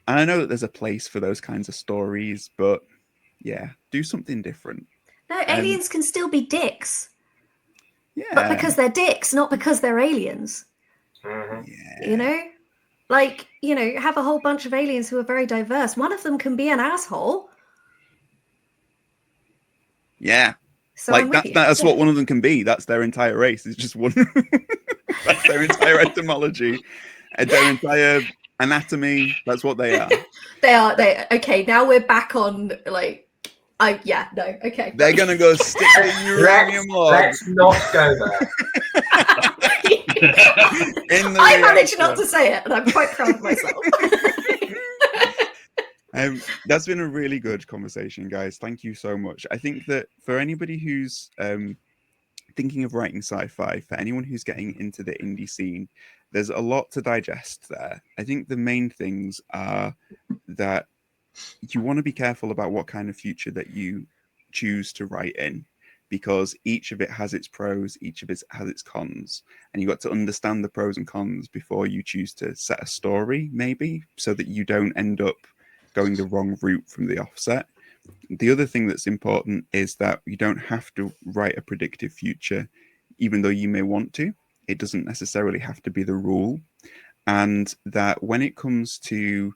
I know that there's a place for those kinds of stories, but yeah, do something different. No, aliens can still be dicks. Yeah. But because they're dicks, not because they're aliens. Yeah. Like, have a whole bunch of aliens who are very diverse. One of them can be an asshole. Yeah. So like that's what one of them can be. That's their entire race. It's just one. That's their entire etymology, their entire anatomy. That's what they are. They are. Okay, now we're back on like. Okay. They're gonna go stick a uranium log. Let's not go there. I managed not to say it, and I'm quite proud of myself. That's been a really good conversation, guys. Thank you so much. I think that for anybody who's thinking of writing sci-fi, for anyone who's getting into the indie scene, there's a lot to digest there. I think the main things are that you want to be careful about what kind of future that you choose to write in, because each of it has its pros, each of it has its cons, and you got to understand the pros and cons before you choose to set a story, maybe, so that you don't end up going the wrong route from the offset. The other thing that's important is that you don't have to write a predictive future, even though you may want to. It doesn't necessarily have to be the rule. And that when it comes to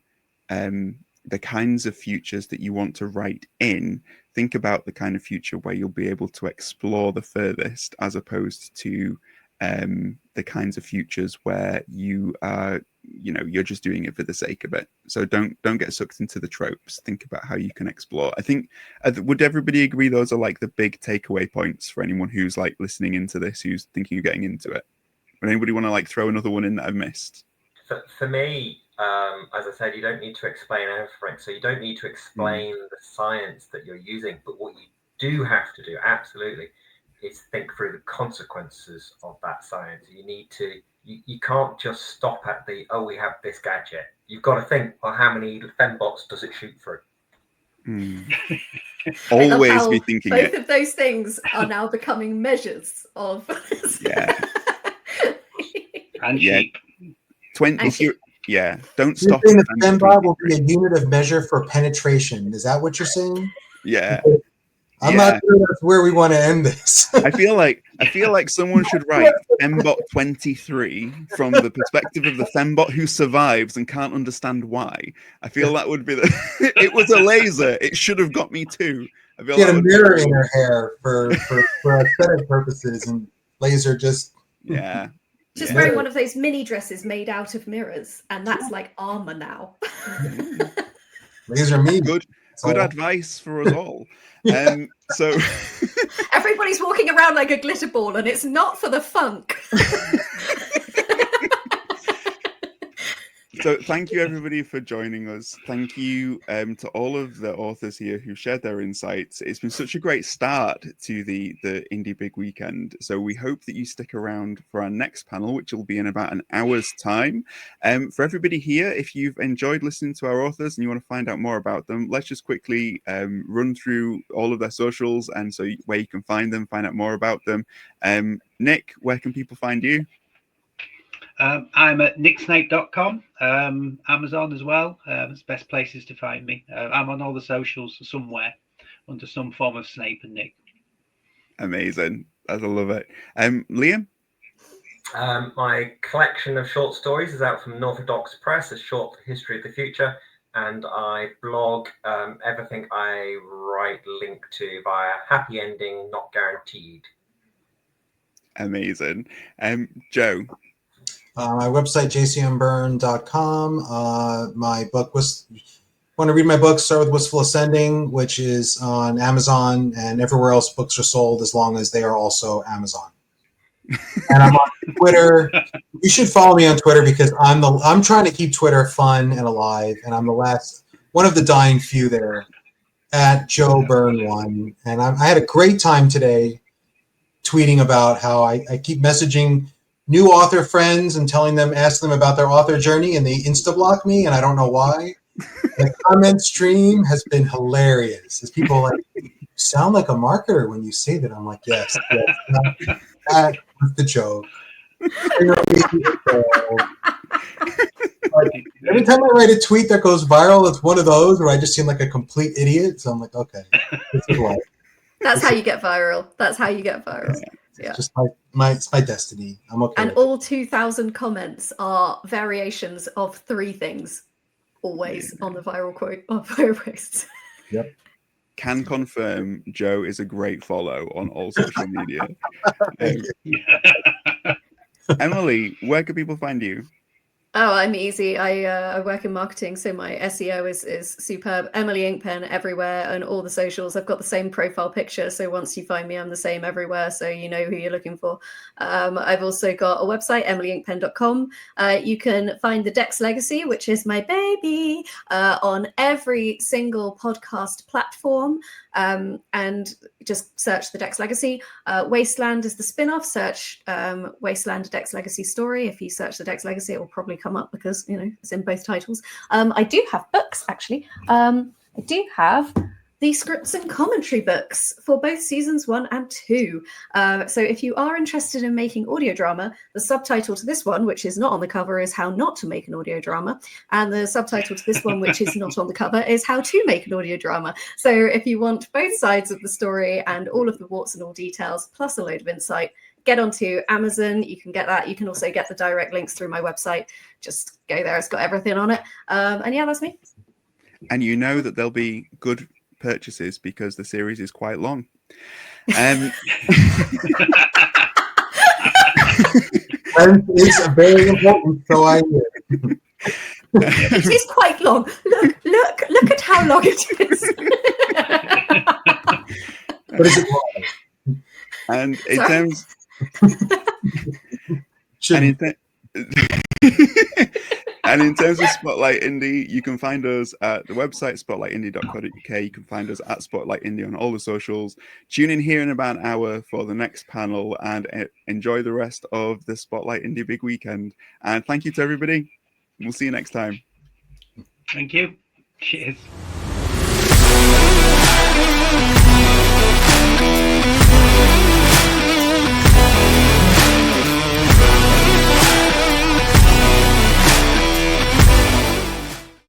the kinds of futures that you want to write in, think about the kind of future where you'll be able to explore the furthest, as opposed to the kinds of futures where you are, you're just doing it for the sake of it. So don't get sucked into the tropes. Think about how you can explore. I think, would everybody agree those are like the big takeaway points for anyone who's like listening into this, who's thinking of getting into it? Would anybody want to like throw another one in that I've missed? For me, as I said, you don't need to explain everything. So you don't need to explain the science that you're using. But what you do have to do, absolutely, is think through the consequences of that science. You need to, you can't just stop at we have this gadget. You've got to think, well, how many fembots does it shoot through? Always be thinking both of those things are now becoming measures of. And cheap. 20. Don't You're stop. saying the fembot will be a unit of measure for penetration. Is that what you're saying? Yeah. I'm not sure that's where we want to end this. I feel like someone should write Fembot 23 from the perspective of the Fembot who survives and can't understand why. I feel that would be it was a laser. It should have got me too. I feel She had a that would be mirror in cool. her hair for aesthetic purposes, and laser just Yeah. Just Yeah. wearing one of those mini dresses made out of mirrors, and that's like armor now. Yeah. laser me. Good So, advice for us all. So Everybody's walking around like a glitter ball, and it's not for the funk. So thank you everybody for joining us. Thank you to all of the authors here who shared their insights. It's been such a great start to the Indie Big Weekend. So we hope that you stick around for our next panel, which will be in about an hour's time. For everybody here, if you've enjoyed listening to our authors and you want to find out more about them, let's just quickly run through all of their socials and so where you can find them, find out more about them. Nick, where can people find you? I'm at nicksnape.com, Amazon as well. It's the best places to find me. I'm on all the socials somewhere under some form of Snape and Nick. Amazing. I love it. Liam? My collection of short stories is out from Northodox Press, a short history of the future, and I blog everything I write link to via Happy Ending Not Guaranteed. Amazing. Joe? my website, jcmberne.com. My book was. Want to read my book? Start with Wistful Ascending, which is on Amazon and everywhere else books are sold, as long as they are also Amazon. And I'm on Twitter. You should follow me on Twitter because I'm trying to keep Twitter fun and alive, and I'm one of the dying few there at Joe Berne 1. And I had a great time today tweeting about how I keep messaging new author friends and ask them about their author journey, and they insta-block me, and I don't know why. The comment stream has been hilarious. As people are like, you sound like a marketer when you say that. I'm like, yes, that was the joke. Like, every time I write a tweet that goes viral, it's one of those where I just seem like a complete idiot. So I'm like, okay, this is life. That's how you get viral. That's how you get viral. Yeah. It's just it's my destiny. I'm okay. And all 2,000 comments are variations of 3 things, always on the viral quote or viral posts. Yep. Can confirm Joe is a great follow on all social media. Emily, where can people find you? Oh, I'm easy. I work in marketing, so my SEO is superb. Emily Inkpen everywhere and all the socials. I've got the same profile picture, so once you find me, I'm the same everywhere, so you know who you're looking for. I've also got a website, emilyinkpen.com. You can find the Dex Legacy, which is my baby, on every single podcast platform. And just search the Dex Legacy. Wasteland is the spin-off. Search Wasteland Dex Legacy story. If you search the Dex Legacy, it will probably come up because it's in both titles. I do have books actually. I do have the scripts and commentary books for both seasons 1 and 2. So if you are interested in making audio drama, the subtitle to this one, which is not on the cover, is How Not to Make an Audio Drama. And the subtitle to this one, which is not on the cover, is How to Make an Audio Drama. So if you want both sides of the story and all of the warts and all details, plus a load of insight, get onto Amazon. You can get that. You can also get the direct links through my website. Just go there. It's got everything on it. And yeah, that's me. And you know that there'll be good purchases because the series is quite long. And it's very important, so I It is quite long. Look at how long it is. But is it long? And in Sorry? terms and in terms of Spotlight Indie, you can find us at the website spotlightindie.co.uk. You can find us at Spotlight Indie on all the socials. Tune in here in about an hour for the next panel and enjoy the rest of the Spotlight Indie Big Weekend. And thank you to everybody. We'll see you next time. Thank you. Cheers.